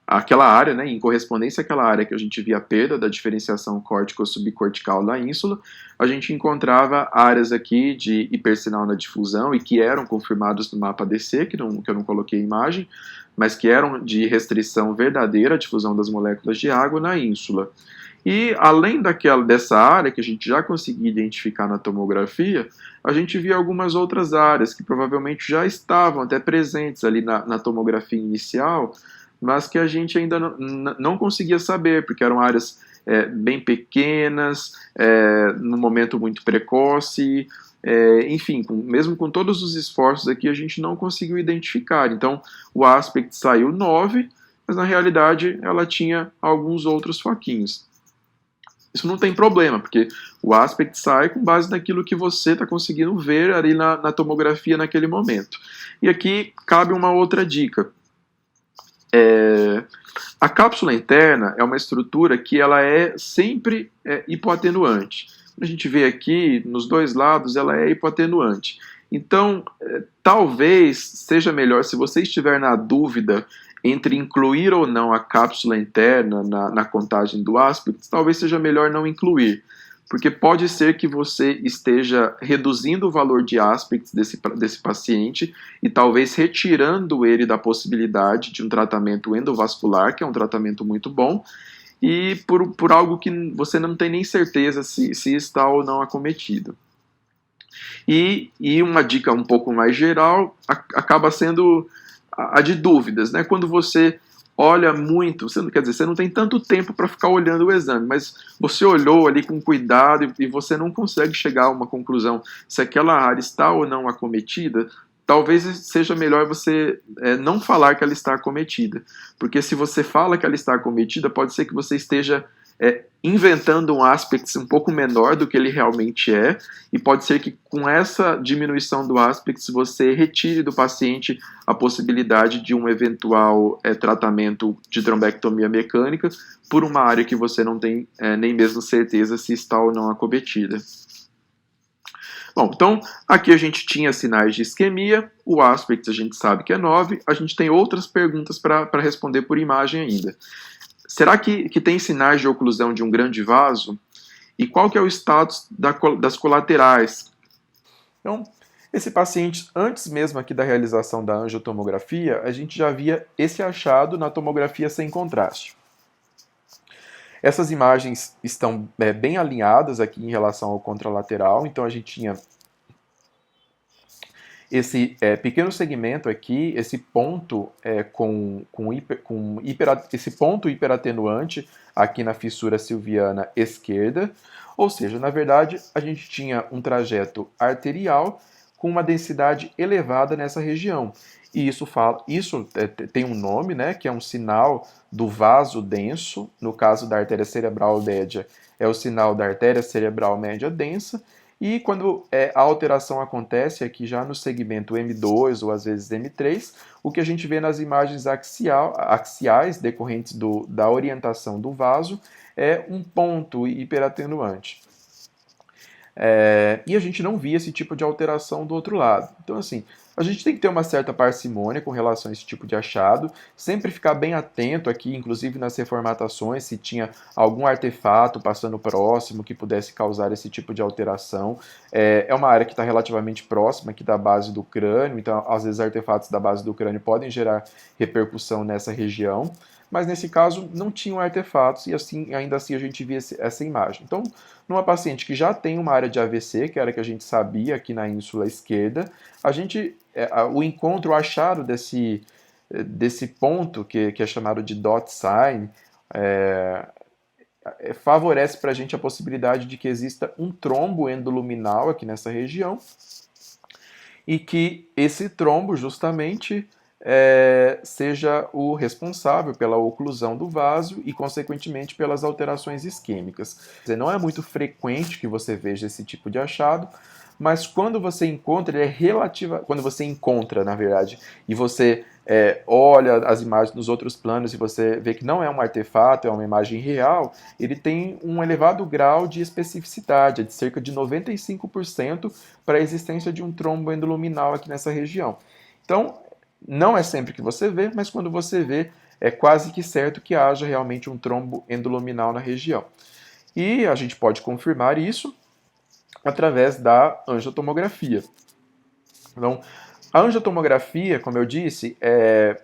aquela área, né, em correspondência àquela área que a gente via a perda da diferenciação córtico-subcortical da ínsula, a gente encontrava áreas aqui de hipersinal na difusão e que eram confirmados no mapa DC, que eu não coloquei imagem, mas que eram de restrição verdadeira à difusão das moléculas de água na ínsula. E além dessa área que a gente já conseguia identificar na tomografia, a gente via algumas outras áreas que provavelmente já estavam até presentes ali na tomografia inicial, mas que a gente ainda não conseguia saber, porque eram áreas bem pequenas, num momento muito precoce, enfim, mesmo com todos os esforços aqui, a gente não conseguiu identificar. Então, o aspect saiu 9, mas na realidade ela tinha alguns outros foquinhos. Isso não tem problema, porque o aspect sai com base naquilo que você está conseguindo ver ali na tomografia naquele momento. E aqui cabe uma outra dica. A cápsula interna é uma estrutura que ela é sempre hipoatenuante. A gente vê aqui, nos dois lados, ela é hipoatenuante. Então, talvez seja melhor, se você estiver na dúvida entre incluir ou não a cápsula interna na contagem do aspect, talvez seja melhor não incluir, porque pode ser que você esteja reduzindo o valor de aspects desse paciente e talvez retirando ele da possibilidade de um tratamento endovascular, que é um tratamento muito bom, e por algo que você não tem nem certeza se está ou não acometido. E uma dica um pouco mais geral acaba sendo a de dúvidas, né? Quando você olha muito, você não tem tanto tempo para ficar olhando o exame, mas você olhou ali com cuidado e você não consegue chegar a uma conclusão se aquela área está ou não acometida, talvez seja melhor você não falar que ela está acometida, porque se você fala que ela está acometida, pode ser que você esteja inventando um aspect um pouco menor do que ele realmente é, e pode ser que com essa diminuição do aspect você retire do paciente a possibilidade de um eventual tratamento de trombectomia mecânica por uma área que você não tem nem mesmo certeza se está ou não acometida. Bom, então aqui a gente tinha sinais de isquemia, o aspect a gente sabe que é 9, a gente tem outras perguntas para responder por imagem ainda. Será que tem sinais de oclusão de um grande vaso? E qual que é o status das colaterais? Então, esse paciente, antes mesmo aqui da realização da angiotomografia, a gente já via esse achado na tomografia sem contraste. Essas imagens estão bem alinhadas aqui em relação ao contralateral, então a gente tinha Esse pequeno segmento aqui, esse ponto esse ponto hiperatenuante aqui na fissura silviana esquerda, ou seja, na verdade a gente tinha um trajeto arterial com uma densidade elevada nessa região. E isso tem um nome, né, que é um sinal do vaso denso. No caso da artéria cerebral média, é o sinal da artéria cerebral média densa. E quando a alteração acontece aqui já no segmento M2 ou às vezes M3, o que a gente vê nas imagens axiais decorrentes da orientação do vaso é um ponto hiperatenuante. E a gente não via esse tipo de alteração do outro lado. Então, assim, a gente tem que ter uma certa parcimônia com relação a esse tipo de achado, sempre ficar bem atento aqui, inclusive nas reformatações, se tinha algum artefato passando próximo que pudesse causar esse tipo de alteração. É uma área que está relativamente próxima aqui da base do crânio, então às vezes artefatos da base do crânio podem gerar repercussão nessa região, mas nesse caso não tinham artefatos e assim, ainda assim a gente via essa imagem. Então, numa paciente que já tem uma área de AVC, que era a que a gente sabia aqui na ínsula esquerda, o encontro, o achado desse ponto, que é chamado de dot sign, favorece para a gente a possibilidade de que exista um trombo endoluminal aqui nessa região e que esse trombo justamente seja o responsável pela oclusão do vaso e, consequentemente, pelas alterações isquêmicas. Não é muito frequente que você veja esse tipo de achado, mas quando você encontra, ele é quando você encontra, na verdade, e você olha as imagens nos outros planos e você vê que não é um artefato, é uma imagem real, ele tem um elevado grau de especificidade, de cerca de 95% para a existência de um trombo endoluminal aqui nessa região. Então, não é sempre que você vê, mas quando você vê, é quase que certo que haja realmente um trombo endoluminal na região. E a gente pode confirmar isso através da angiotomografia. Então, a angiotomografia, como eu disse,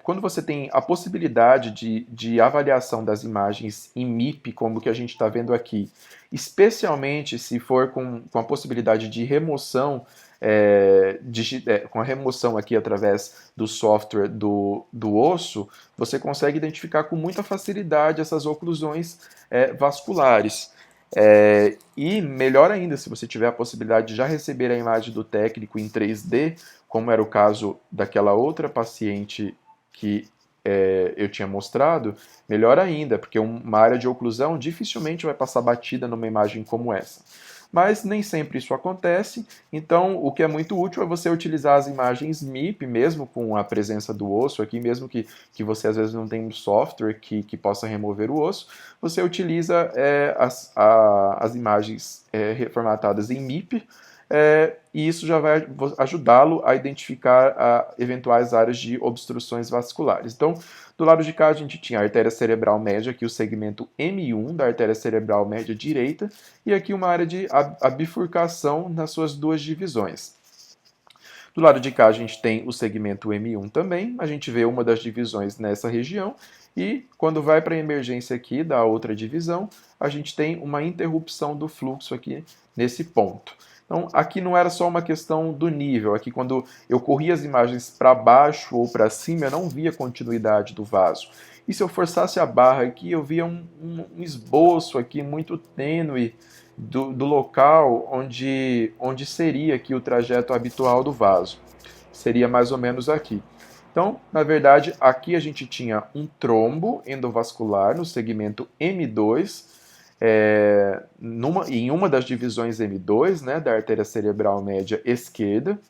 quando você tem a possibilidade de avaliação das imagens em MIP, como o que a gente está vendo aqui, especialmente se for com a possibilidade de remoção, com a remoção aqui através do software do osso, você consegue identificar com muita facilidade essas oclusões vasculares. E melhor ainda, se você tiver a possibilidade de já receber a imagem do técnico em 3D, como era o caso daquela outra paciente que eu tinha mostrado, melhor ainda, porque uma área de oclusão dificilmente vai passar batida numa imagem como essa. Mas nem sempre isso acontece, então o que é muito útil é você utilizar as imagens MIP, mesmo com a presença do osso aqui, mesmo que você às vezes não tenha um software que possa remover o osso, você utiliza as imagens reformatadas em MIP, e isso já vai ajudá-lo a identificar eventuais áreas de obstruções vasculares. Então, do lado de cá a gente tinha a artéria cerebral média, aqui o segmento M1 da artéria cerebral média direita, e aqui uma área de bifurcação nas suas duas divisões. Do lado de cá a gente tem o segmento M1 também, a gente vê uma das divisões nessa região, e quando vai para a emergência aqui da outra divisão, a gente tem uma interrupção do fluxo aqui nesse ponto. Então, aqui não era só uma questão do nível, aqui quando eu corria as imagens para baixo ou para cima, eu não via continuidade do vaso. E se eu forçasse a barra aqui, eu via um esboço aqui muito tênue do local onde seria aqui o trajeto habitual do vaso. Seria mais ou menos aqui. Então, na verdade, aqui a gente tinha um trombo endovascular no segmento M2, em uma das divisões M2, né, da artéria cerebral média esquerda,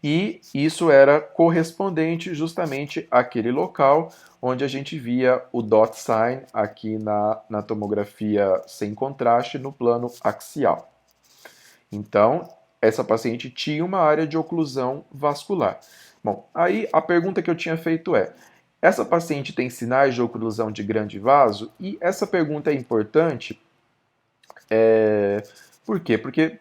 e isso era correspondente justamente àquele local onde a gente via o dot sign aqui na tomografia sem contraste no plano axial. Então, essa paciente tinha uma área de oclusão vascular. Bom, aí a pergunta que eu tinha feito essa paciente tem sinais de oclusão de grande vaso? E essa pergunta é importante, por quê? Porque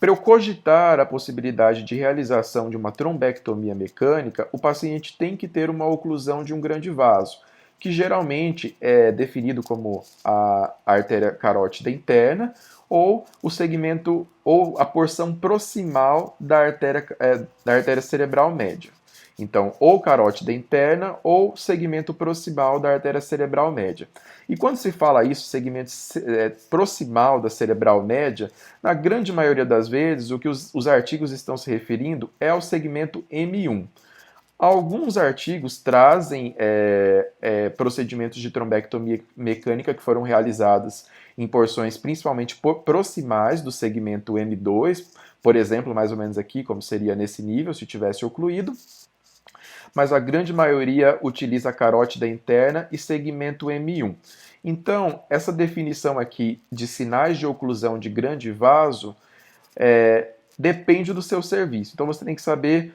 para eu cogitar a possibilidade de realização de uma trombectomia mecânica, o paciente tem que ter uma oclusão de um grande vaso. que geralmente é definido como a artéria carótida interna ou o segmento ou a porção proximal da artéria cerebral média. Então, ou carótida interna ou segmento proximal da artéria cerebral média. E quando se fala isso, segmento proximal da cerebral média, na grande maioria das vezes, o que os artigos estão se referindo é ao segmento M1. Alguns artigos trazem procedimentos de trombectomia mecânica que foram realizados em porções principalmente proximais do segmento M2, por exemplo, mais ou menos aqui, como seria nesse nível, se tivesse ocluído, mas a grande maioria utiliza a carótida interna e segmento M1. Então, essa definição aqui de sinais de oclusão de grande vaso depende do seu serviço. Então, você tem que saber,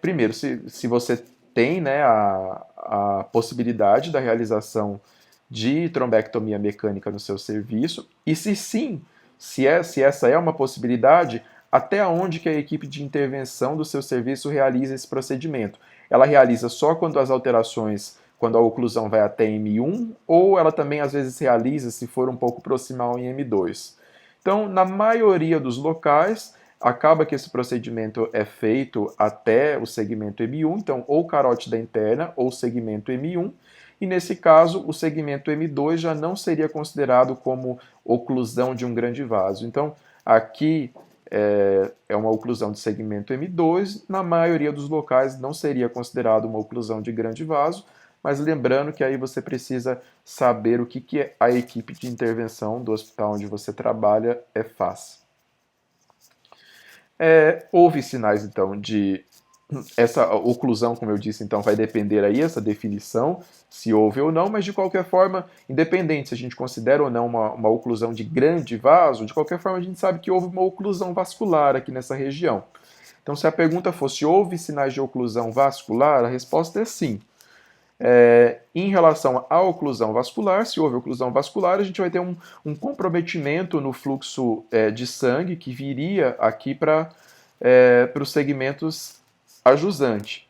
primeiro, se você tem, né, a possibilidade da realização de trombectomia mecânica no seu serviço, e se sim, se essa é uma possibilidade, até onde que a equipe de intervenção do seu serviço realiza esse procedimento. Ela realiza só quando as alterações, quando a oclusão vai até M1, ou ela também às vezes realiza se for um pouco proximal em M2. Então, na maioria dos locais, acaba que esse procedimento é feito até o segmento M1, então ou carótida interna ou segmento M1, e nesse caso o segmento M2 já não seria considerado como oclusão de um grande vaso. Então, aqui é uma oclusão de segmento M2, na maioria dos locais não seria considerado uma oclusão de grande vaso, mas lembrando que aí você precisa saber o que a equipe de intervenção do hospital onde você trabalha faz. Houve sinais, então, de... Essa oclusão, como eu disse, então, vai depender aí, essa definição, se houve ou não, mas de qualquer forma, independente se a gente considera ou não uma oclusão de grande vaso, de qualquer forma a gente sabe que houve uma oclusão vascular aqui nessa região. Então, se a pergunta fosse, houve sinais de oclusão vascular, a resposta é sim. Em relação à oclusão vascular, se houve oclusão vascular, a gente vai ter um comprometimento no fluxo de sangue que viria aqui para os segmentos ajusante.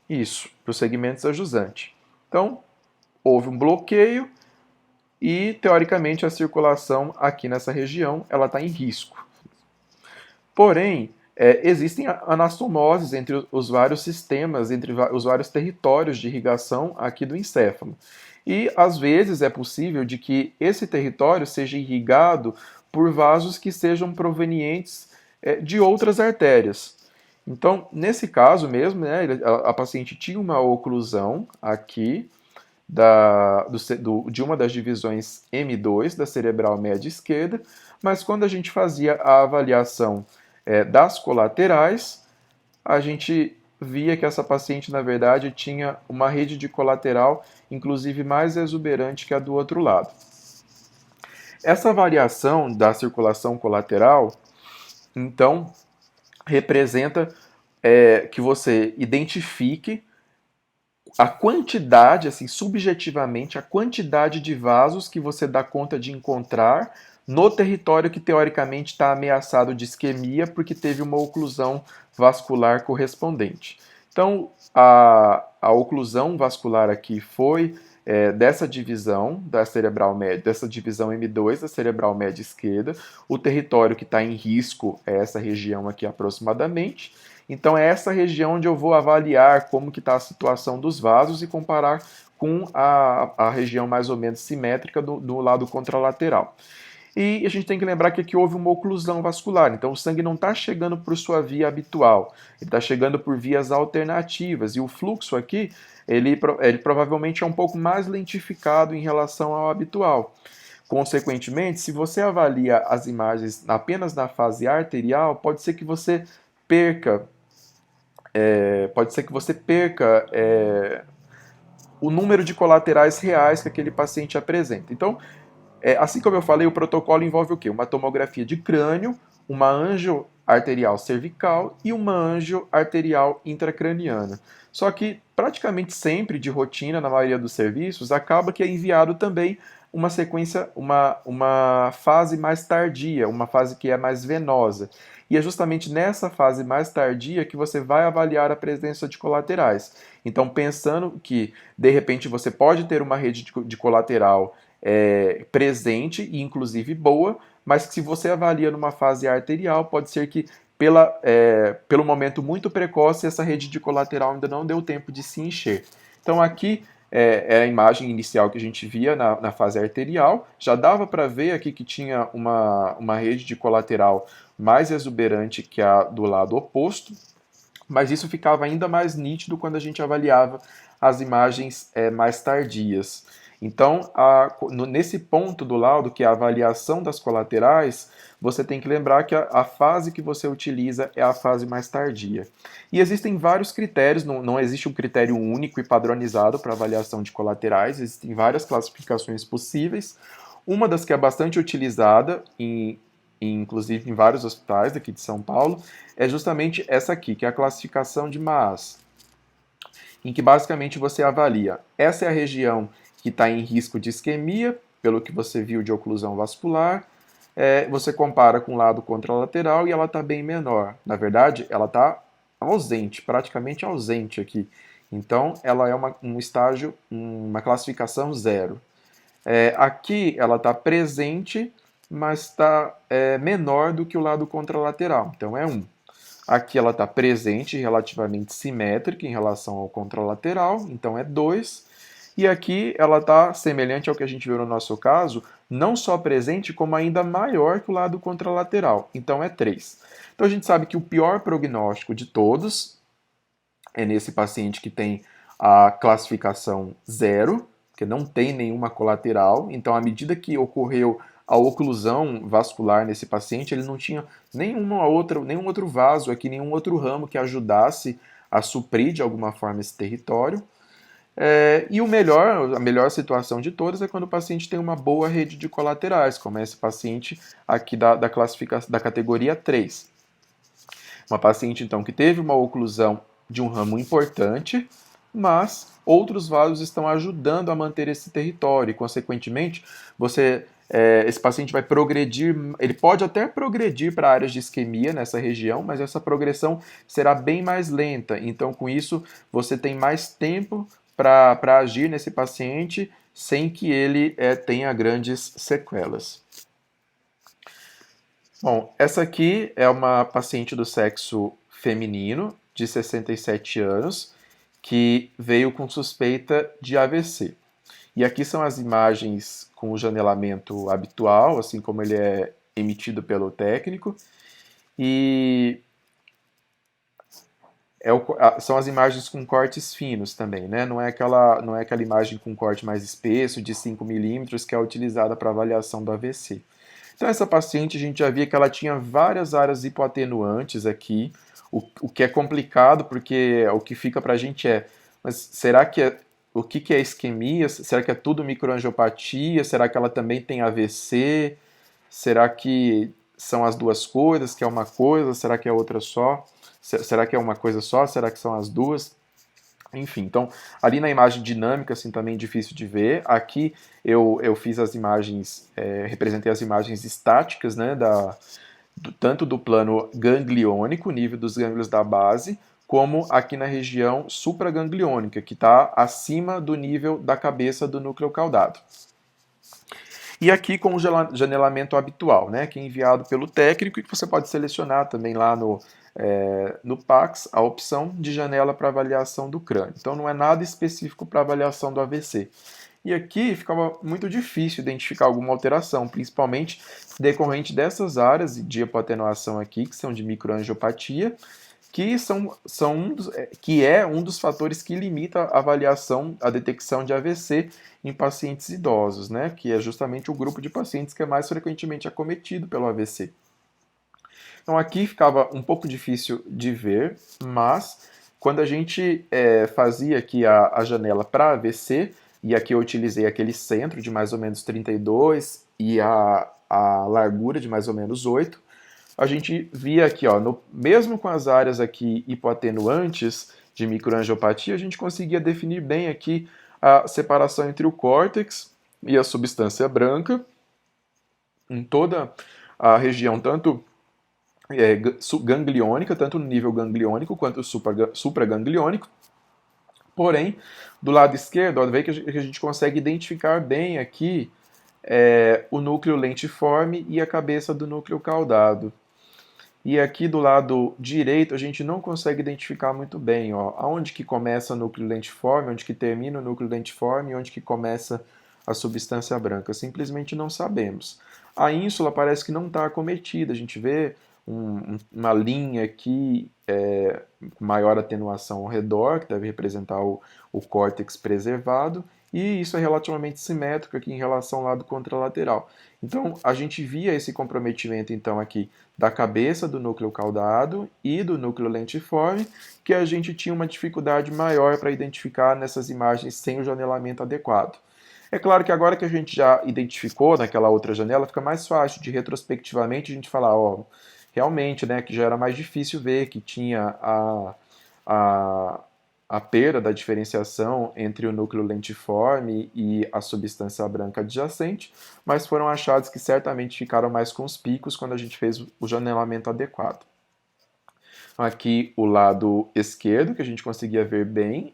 Isso, para os segmentos ajusante. Então, houve um bloqueio e, teoricamente, a circulação aqui nessa região ela está em risco. Porém, existem anastomoses entre os vários sistemas, entre os vários territórios de irrigação aqui do encéfalo. E, às vezes, é possível de que esse território seja irrigado por vasos que sejam provenientes de outras artérias. Então, nesse caso mesmo, né, a paciente tinha uma oclusão aqui de uma das divisões M2 da cerebral média esquerda, mas quando a gente fazia a avaliação das colaterais, a gente via que essa paciente, na verdade, tinha uma rede de colateral, inclusive mais exuberante que a do outro lado. Essa variação da circulação colateral, então, representa que você identifique a quantidade, assim, subjetivamente, a quantidade de vasos que você dá conta de encontrar no território que teoricamente está ameaçado de isquemia porque teve uma oclusão vascular correspondente. Então, a oclusão vascular aqui foi dessa divisão da cerebral média, dessa divisão M2 da cerebral média esquerda. O território que está em risco é essa região aqui aproximadamente. Então é essa região onde eu vou avaliar como que está a situação dos vasos e comparar com a região mais ou menos simétrica do lado contralateral. E a gente tem que lembrar que aqui houve uma oclusão vascular, então o sangue não está chegando por sua via habitual, ele está chegando por vias alternativas, e o fluxo aqui, ele provavelmente é um pouco mais lentificado em relação ao habitual. Consequentemente, se você avalia as imagens apenas na fase arterial, pode ser que você perca o número de colaterais reais que aquele paciente apresenta. Então, assim como eu falei, o protocolo envolve o quê? Uma tomografia de crânio, uma angio arterial cervical e uma angio arterial intracraniana. Só que praticamente sempre de rotina, na maioria dos serviços, acaba que é enviado também uma sequência, uma fase mais tardia, uma fase que é mais venosa. E é justamente nessa fase mais tardia que você vai avaliar a presença de colaterais. Então, pensando que, de repente, você pode ter uma rede de colateral presente e, inclusive, boa, mas que se você avalia numa fase arterial, pode ser que, pelo momento muito precoce, essa rede de colateral ainda não deu tempo de se encher. Então, aqui é a imagem inicial que a gente via na fase arterial. Já dava para ver aqui que tinha uma rede de colateral mais exuberante que a do lado oposto, mas isso ficava ainda mais nítido quando a gente avaliava as imagens mais tardias. Então, nesse ponto do laudo, que é a avaliação das colaterais, você tem que lembrar que a fase que você utiliza é a fase mais tardia. E existem vários critérios, não existe um critério único e padronizado para avaliação de colaterais, existem várias classificações possíveis. Uma das que é bastante utilizada, inclusive em vários hospitais daqui de São Paulo, é justamente essa aqui, que é a classificação de Maas, em que basicamente você avalia, essa é a região que está em risco de isquemia, pelo que você viu de oclusão vascular, você compara com o lado contralateral e ela está bem menor. Na verdade, ela está ausente, praticamente ausente aqui. Então, ela é um estágio, uma classificação 0. Aqui ela está presente, mas está menor do que o lado contralateral, então é 1. Aqui ela está presente, relativamente simétrica em relação ao contralateral, então é 2. E aqui ela está semelhante ao que a gente viu no nosso caso, não só presente, como ainda maior que o lado contralateral, então é 3. Então a gente sabe que o pior prognóstico de todos é nesse paciente que tem a classificação 0, que não tem nenhuma colateral. Então, à medida que ocorreu a oclusão vascular nesse paciente, ele não tinha nenhum outro vaso aqui, nenhum outro ramo que ajudasse a suprir de alguma forma esse território. E a melhor situação de todas é quando o paciente tem uma boa rede de colaterais, como é esse paciente aqui da classificação da categoria 3. Uma paciente, então, que teve uma oclusão de um ramo importante, mas outros vasos estão ajudando a manter esse território e, consequentemente, esse paciente vai progredir, ele pode até progredir para áreas de isquemia nessa região, mas essa progressão será bem mais lenta. Então, com isso, você tem mais tempo para agir nesse paciente sem que ele tenha grandes sequelas. Bom, essa aqui é uma paciente do sexo feminino, de 67 anos, que veio com suspeita de AVC. E aqui são as imagens com o janelamento habitual, assim como ele é emitido pelo técnico. E são as imagens com cortes finos também, né? Não é aquela imagem com corte mais espesso, de 5 milímetros, que é utilizada para avaliação do AVC. Então, essa paciente, a gente já via que ela tinha várias áreas hipoatenuantes aqui, o que é complicado, porque o que fica para a gente mas será que o que é isquemia? Será que é tudo microangiopatia? Será que ela também tem AVC? Será que são as duas coisas, que é uma coisa? Será que é outra só? Será que é uma coisa só? Será que são as duas? Enfim, então, ali na imagem dinâmica, assim, também difícil de ver. Aqui eu fiz as imagens, representei as imagens estáticas, né, tanto do plano gangliônico, nível dos gânglios da base, como aqui na região supragangliônica, que está acima do nível da cabeça do núcleo caudado. E aqui com o janelamento habitual, né, que é enviado pelo técnico e que você pode selecionar também lá no PACS a opção de janela para avaliação do crânio. Então não é nada específico para avaliação do AVC. E aqui ficava muito difícil identificar alguma alteração, principalmente decorrente dessas áreas de hipoatenuação aqui, que são de microangiopatia, que é um dos fatores que limita a avaliação, a detecção de AVC em pacientes idosos, né? Que é justamente o grupo de pacientes que é mais frequentemente acometido pelo AVC. Então aqui ficava um pouco difícil de ver, mas quando a gente fazia aqui a janela para AVC, e aqui eu utilizei aquele centro de mais ou menos 32 e a largura de mais ou menos 8, a gente via aqui, ó, mesmo com as áreas aqui hipoatenuantes de microangiopatia, a gente conseguia definir bem aqui a separação entre o córtex e a substância branca em toda a região, tanto gangliônica, tanto no nível gangliônico quanto supragangliônico. Porém, do lado esquerdo, ó, vê que a gente consegue identificar bem aqui o núcleo lentiforme e a cabeça do núcleo caudado. E aqui do lado direito a gente não consegue identificar muito bem, ó, aonde que começa o núcleo lentiforme, onde que termina o núcleo lentiforme e onde que começa a substância branca. Simplesmente não sabemos. A ínsula parece que não está acometida, a gente vê uma linha aqui com maior atenuação ao redor, que deve representar o córtex preservado, e isso é relativamente simétrico aqui em relação ao lado contralateral. Então, a gente via esse comprometimento, então, aqui da cabeça do núcleo caudado e do núcleo lentiforme, que a gente tinha uma dificuldade maior para identificar nessas imagens sem o janelamento adequado. É claro que agora que a gente já identificou naquela outra janela, fica mais fácil de retrospectivamente a gente falar, ó, realmente, né, que já era mais difícil ver que tinha a, a perda da diferenciação entre o núcleo lentiforme e a substância branca adjacente, mas foram achados que certamente ficaram mais conspícuos quando a gente fez o janelamento adequado. Aqui o lado esquerdo, que a gente conseguia ver bem,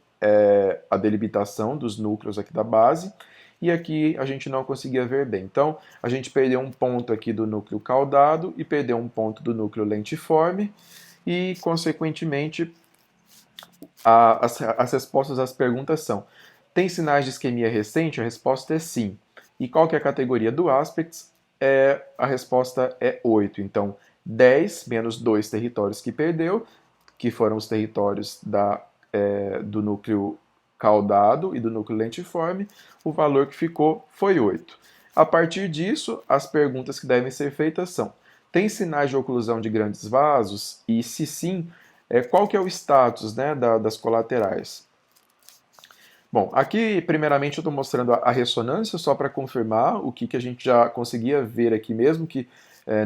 a delimitação dos núcleos aqui da base, e aqui a gente não conseguia ver bem. Então, a gente perdeu um ponto aqui do núcleo caudado e perdeu um ponto do núcleo lentiforme, e, consequentemente, as respostas às perguntas são: tem sinais de isquemia recente? A resposta é sim. E qual que é a categoria do aspects? A resposta é 8. Então, 10 menos 2 territórios que perdeu, que foram os territórios do núcleo caudado e do núcleo lentiforme, o valor que ficou foi 8. A partir disso, as perguntas que devem ser feitas são: tem sinais de oclusão de grandes vasos? E se sim, qual que é o status, né, das colaterais? Bom, aqui primeiramente eu estou mostrando a ressonância só para confirmar o que a gente já conseguia ver aqui mesmo, que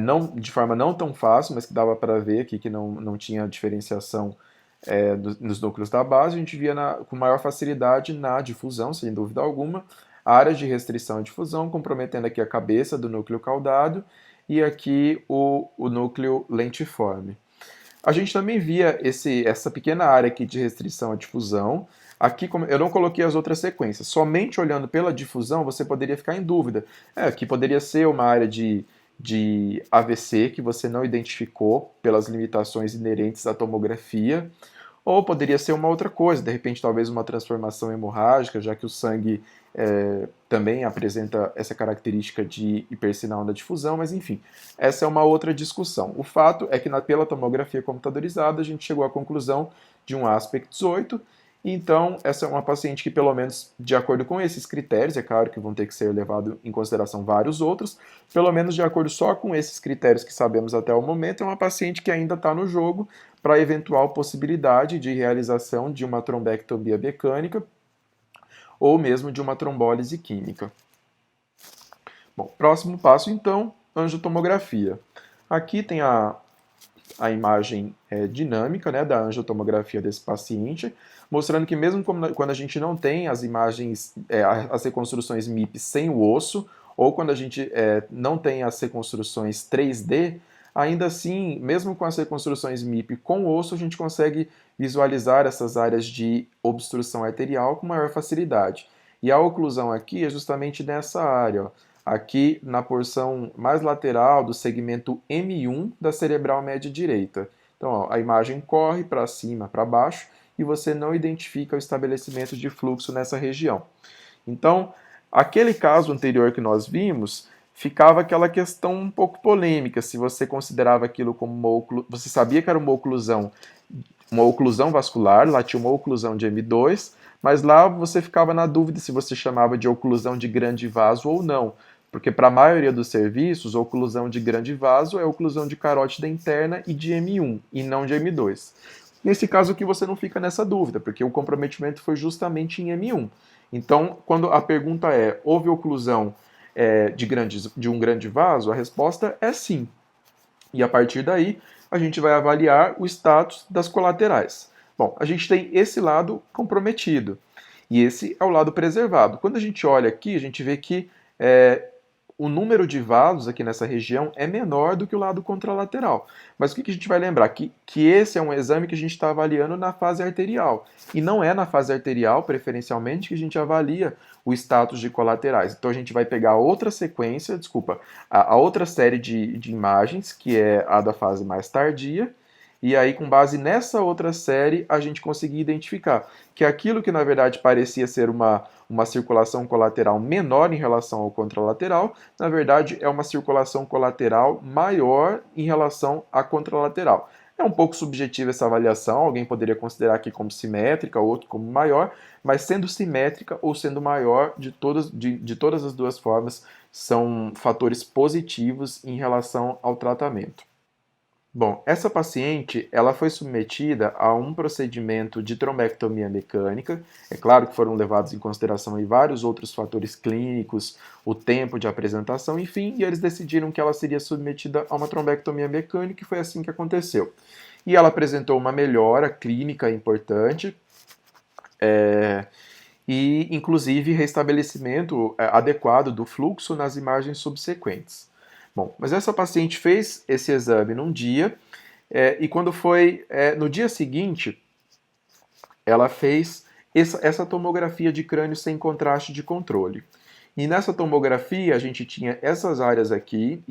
não, de forma não tão fácil, mas que dava para ver aqui que não tinha diferenciação nos núcleos da base, a gente via com maior facilidade na difusão, sem dúvida alguma, áreas de restrição à difusão, comprometendo aqui a cabeça do núcleo caudado e aqui o núcleo lentiforme. A gente também via essa pequena área aqui de restrição à difusão. Aqui eu não coloquei as outras sequências. Somente olhando pela difusão você poderia ficar em dúvida. Aqui poderia ser uma área de AVC que você não identificou pelas limitações inerentes à tomografia. Ou poderia ser uma outra coisa, de repente talvez uma transformação hemorrágica, já que o sangue também apresenta essa característica de hipersinal na difusão, mas enfim, essa é uma outra discussão. O fato é que pela tomografia computadorizada a gente chegou à conclusão de um aspects 8, então essa é uma paciente que pelo menos de acordo com esses critérios, é claro que vão ter que ser levados em consideração vários outros, pelo menos de acordo só com esses critérios que sabemos até o momento, é uma paciente que ainda está no jogo para eventual possibilidade de realização de uma trombectomia mecânica ou mesmo de uma trombólise química. Bom, próximo passo então, angiotomografia. Aqui tem a imagem dinâmica, né, da angiotomografia desse paciente, mostrando que mesmo quando a gente não tem as imagens, as reconstruções MIP sem o osso, ou quando a gente não tem as reconstruções 3D, ainda assim, mesmo com as reconstruções MIP com osso, a gente consegue visualizar essas áreas de obstrução arterial com maior facilidade. E a oclusão aqui é justamente nessa área, ó, aqui na porção mais lateral do segmento M1 da cerebral média direita. Então, ó, a imagem corre para cima, para baixo, e você não identifica o estabelecimento de fluxo nessa região. Então, aquele caso anterior que nós vimos, ficava aquela questão um pouco polêmica, se você considerava aquilo como você sabia que era uma oclusão vascular, lá tinha uma oclusão de M2, mas lá você ficava na dúvida se você chamava de oclusão de grande vaso ou não, porque para a maioria dos serviços, oclusão de grande vaso é oclusão de carótida interna e de M1, e não de M2. Nesse caso aqui você não fica nessa dúvida, porque o comprometimento foi justamente em M1. Então, quando a pergunta é, houve oclusão de um grande vaso, a resposta é sim. E a partir daí, a gente vai avaliar o status das colaterais. Bom, a gente tem esse lado comprometido. E esse é o lado preservado. Quando a gente olha aqui, a gente vê que o número de vasos aqui nessa região é menor do que o lado contralateral. Mas o que a gente vai lembrar? Que esse é um exame que a gente está avaliando na fase arterial. E não é na fase arterial, preferencialmente, que a gente avalia o status de colaterais. Então a gente vai pegar outra sequência, desculpa, a outra série de imagens, que é a da fase mais tardia, e aí, com base nessa outra série, a gente conseguir identificar que aquilo que na verdade parecia ser uma circulação colateral menor em relação ao contralateral, na verdade é uma circulação colateral maior em relação à contralateral. É um pouco subjetiva essa avaliação, alguém poderia considerar aqui como simétrica, outro como maior, mas sendo simétrica ou sendo maior, de todas as duas formas, são fatores positivos em relação ao tratamento. Bom, essa paciente, ela foi submetida a um procedimento de trombectomia mecânica. É claro que foram levados em consideração aí vários outros fatores clínicos, o tempo de apresentação, enfim, e eles decidiram que ela seria submetida a uma trombectomia mecânica e foi assim que aconteceu. E ela apresentou uma melhora clínica importante, e inclusive restabelecimento adequado do fluxo nas imagens subsequentes. Bom, mas essa paciente fez esse exame num dia, e quando foi no dia seguinte, ela fez essa tomografia de crânio sem contraste de controle. E nessa tomografia a gente tinha essas áreas aqui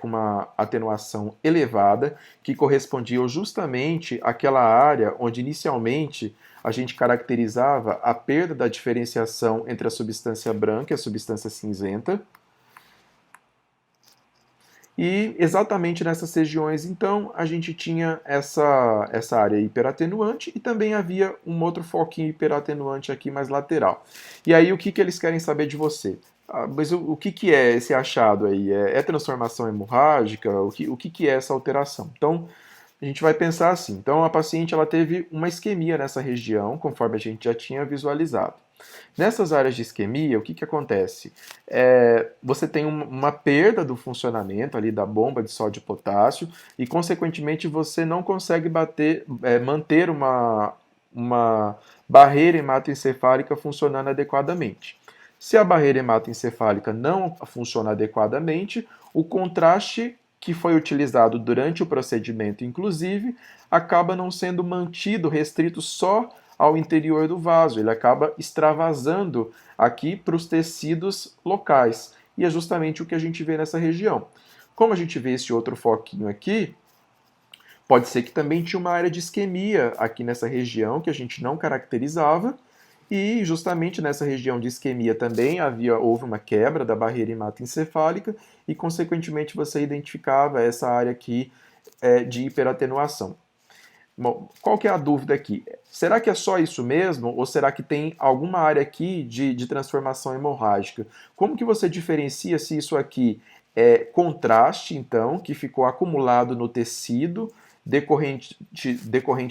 com uma atenuação elevada, que correspondiam justamente àquela área onde inicialmente a gente caracterizava a perda da diferenciação entre a substância branca e a substância cinzenta. E exatamente nessas regiões, então, a gente tinha essa área hiperatenuante e também havia um outro foquinho hiperatenuante aqui mais lateral. E aí, o que eles querem saber de você? Mas o que é esse achado aí? É transformação hemorrágica? O que é essa alteração? Então, a gente vai pensar assim. Então, a paciente ela teve uma isquemia nessa região, conforme a gente já tinha visualizado. Nessas áreas de isquemia, o que acontece? Você tem uma perda do funcionamento ali da bomba de sódio e potássio e, consequentemente, você não consegue manter uma barreira hematoencefálica funcionando adequadamente. Se a barreira hematoencefálica não funciona adequadamente, o contraste que foi utilizado durante o procedimento, inclusive, acaba não sendo mantido restrito só ao interior do vaso, ele acaba extravasando aqui para os tecidos locais. E é justamente o que a gente vê nessa região. Como a gente vê esse outro foquinho aqui, pode ser que também tinha uma área de isquemia aqui nessa região que a gente não caracterizava, e justamente nessa região de isquemia também houve uma quebra da barreira hematoencefálica e, consequentemente, você identificava essa área aqui de hiperatenuação. Bom, qual que é a dúvida aqui? Será que é só isso mesmo ou será que tem alguma área aqui de transformação hemorrágica? Como que você diferencia se isso aqui é contraste, então, que ficou acumulado no tecido decorrente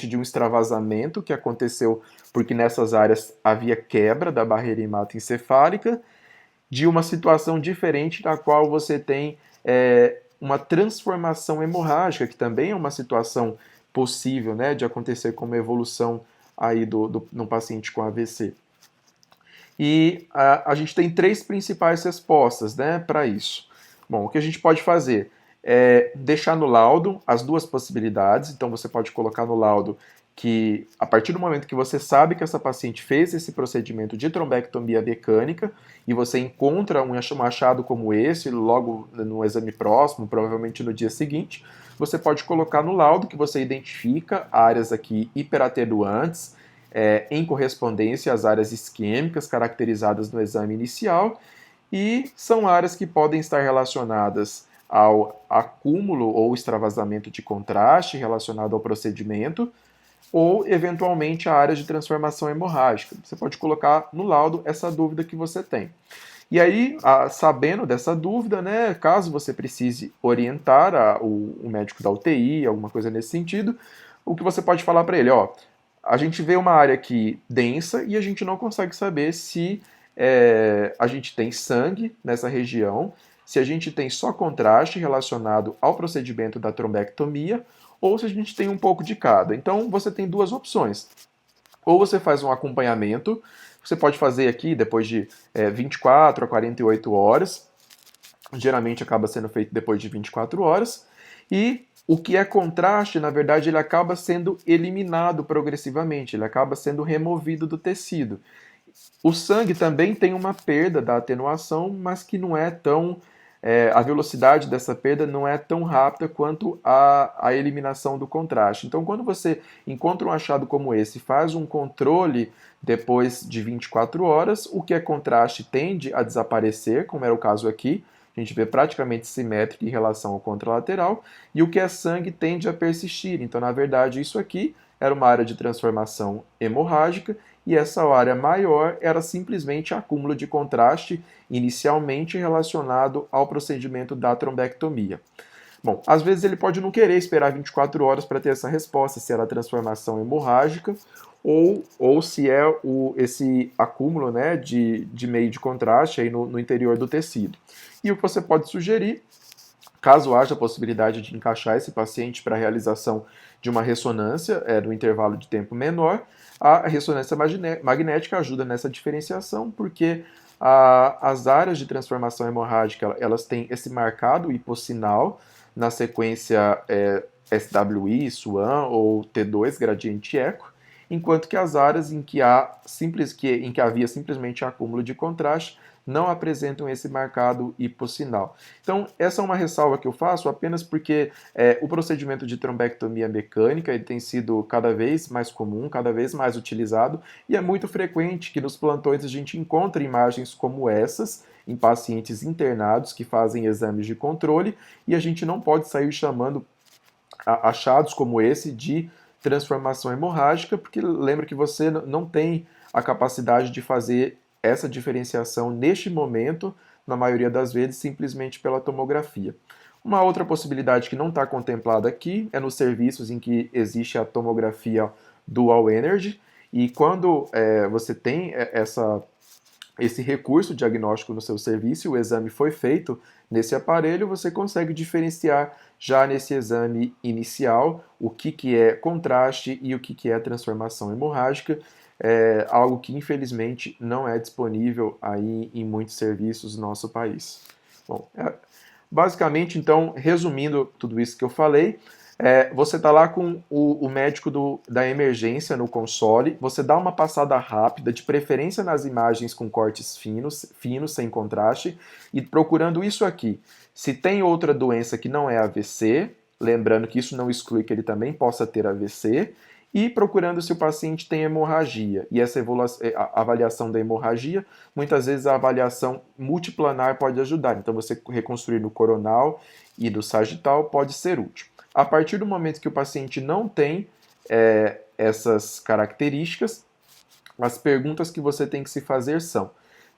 de um extravasamento que aconteceu porque nessas áreas havia quebra da barreira hematoencefálica, de uma situação diferente na qual você tem uma transformação hemorrágica, que também é uma situação possível, né, de acontecer como evolução aí num paciente com AVC. E a gente tem três principais respostas, né, para isso. Bom, o que a gente pode fazer é deixar no laudo as duas possibilidades. Então você pode colocar no laudo que a partir do momento que você sabe que essa paciente fez esse procedimento de trombectomia mecânica e você encontra um achado como esse logo no exame próximo, provavelmente no dia seguinte, você pode colocar no laudo que você identifica áreas aqui hiperatenuantes em correspondência às áreas isquêmicas caracterizadas no exame inicial e são áreas que podem estar relacionadas ao acúmulo ou extravasamento de contraste relacionado ao procedimento, ou eventualmente a área de transformação hemorrágica. Você pode colocar no laudo essa dúvida que você tem. E aí, sabendo dessa dúvida, né, caso você precise orientar o médico da UTI, alguma coisa nesse sentido, o que você pode falar para ele, ó, a gente vê uma área aqui densa e a gente não consegue saber se a gente tem sangue nessa região, se a gente tem só contraste relacionado ao procedimento da trombectomia, ou se a gente tem um pouco de cada. Então você tem duas opções. Ou você faz um acompanhamento Você pode fazer aqui depois de 24 a 48 horas, geralmente acaba sendo feito depois de 24 horas, e o que é contraste, na verdade, ele acaba sendo eliminado progressivamente, ele acaba sendo removido do tecido. O sangue também tem uma perda da atenuação, mas que não é tão. A velocidade dessa perda não é tão rápida quanto a eliminação do contraste. Então, quando você encontra um achado como esse, faz um controle depois de 24 horas, o que é contraste tende a desaparecer, como era o caso aqui. A gente vê praticamente simétrico em relação ao contralateral, e o que é sangue tende a persistir. Então, na verdade, isso aqui era uma área de transformação hemorrágica, e essa área maior era simplesmente acúmulo de contraste inicialmente relacionado ao procedimento da trombectomia. Bom, às vezes ele pode não querer esperar 24 horas para ter essa resposta, se era a transformação hemorrágica ou se é esse acúmulo, né, de meio de contraste aí no interior do tecido. E o que você pode sugerir, caso haja a possibilidade de encaixar esse paciente para a realização de uma ressonância no intervalo de tempo menor, a ressonância magnética ajuda nessa diferenciação, porque as áreas de transformação hemorrágica elas têm esse marcado hipossinal na sequência SWI, SWAN ou T2 gradiente eco, enquanto que as áreas em que havia simplesmente acúmulo de contraste não apresentam esse marcado hipossinal. Então, essa é uma ressalva que eu faço apenas porque o procedimento de trombectomia mecânica ele tem sido cada vez mais comum, cada vez mais utilizado, e é muito frequente que nos plantões a gente encontre imagens como essas, em pacientes internados que fazem exames de controle, e a gente não pode sair chamando achados como esse de transformação hemorrágica, porque lembra que você não tem a capacidade de fazer essa diferenciação neste momento, na maioria das vezes, simplesmente pela tomografia. Uma outra possibilidade que não está contemplada aqui é nos serviços em que existe a tomografia dual energy, e quando você tem esse recurso diagnóstico no seu serviço e o exame foi feito nesse aparelho, você consegue diferenciar já nesse exame inicial o que é contraste e o que é transformação hemorrágica, algo que infelizmente não é disponível aí em muitos serviços do nosso país. Bom, basicamente, então, resumindo tudo isso que eu falei, você está lá com o médico da emergência no console, você dá uma passada rápida, de preferência nas imagens com cortes finos, sem contraste, e procurando isso aqui. Se tem outra doença que não é AVC, lembrando que isso não exclui que ele também possa ter AVC, e procurando se o paciente tem hemorragia. E essa avaliação da hemorragia, muitas vezes a avaliação multiplanar pode ajudar. Então, você reconstruir no coronal e no sagital pode ser útil. A partir do momento que o paciente não tem essas características, as perguntas que você tem que se fazer são: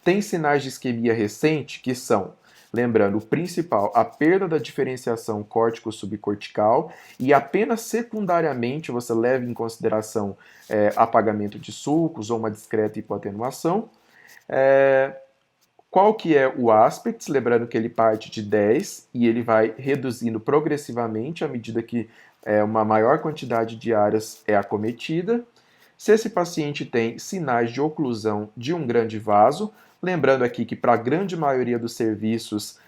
tem sinais de isquemia recente, que são, lembrando, o principal, a perda da diferenciação córtico-subcortical, e apenas secundariamente você leva em consideração apagamento de sulcos ou uma discreta hipoatenuação. Qual que é o aspects? Lembrando que ele parte de 10 e ele vai reduzindo progressivamente à medida que uma maior quantidade de áreas é acometida. Se esse paciente tem sinais de oclusão de um grande vaso, lembrando aqui que para a grande maioria dos serviços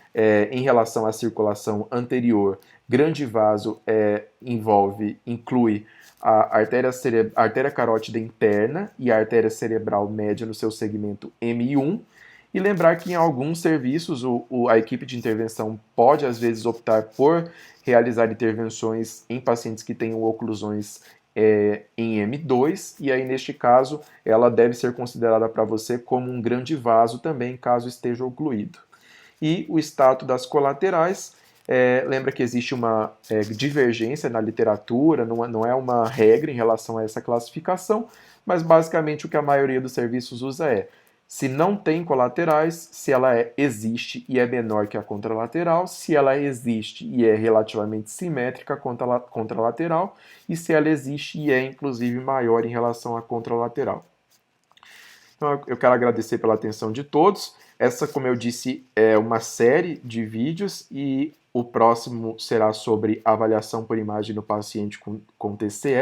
em relação à circulação anterior, grande vaso inclui a artéria carótida interna e a artéria cerebral média no seu segmento M1, e lembrar que em alguns serviços a equipe de intervenção pode às vezes optar por realizar intervenções em pacientes que tenham oclusões em M2, e aí neste caso ela deve ser considerada para você como um grande vaso também, caso esteja ocluído. E o status das colaterais, lembra que existe uma divergência na literatura, não é uma regra em relação a essa classificação, mas basicamente o que a maioria dos serviços usa se não tem colaterais, se ela existe e é menor que a contralateral, se ela existe e é relativamente simétrica à contralateral, e se ela existe e é inclusive maior em relação à contralateral. Então eu quero agradecer pela atenção de todos. Essa, como eu disse, é uma série de vídeos, e o próximo será sobre avaliação por imagem no paciente com TCE.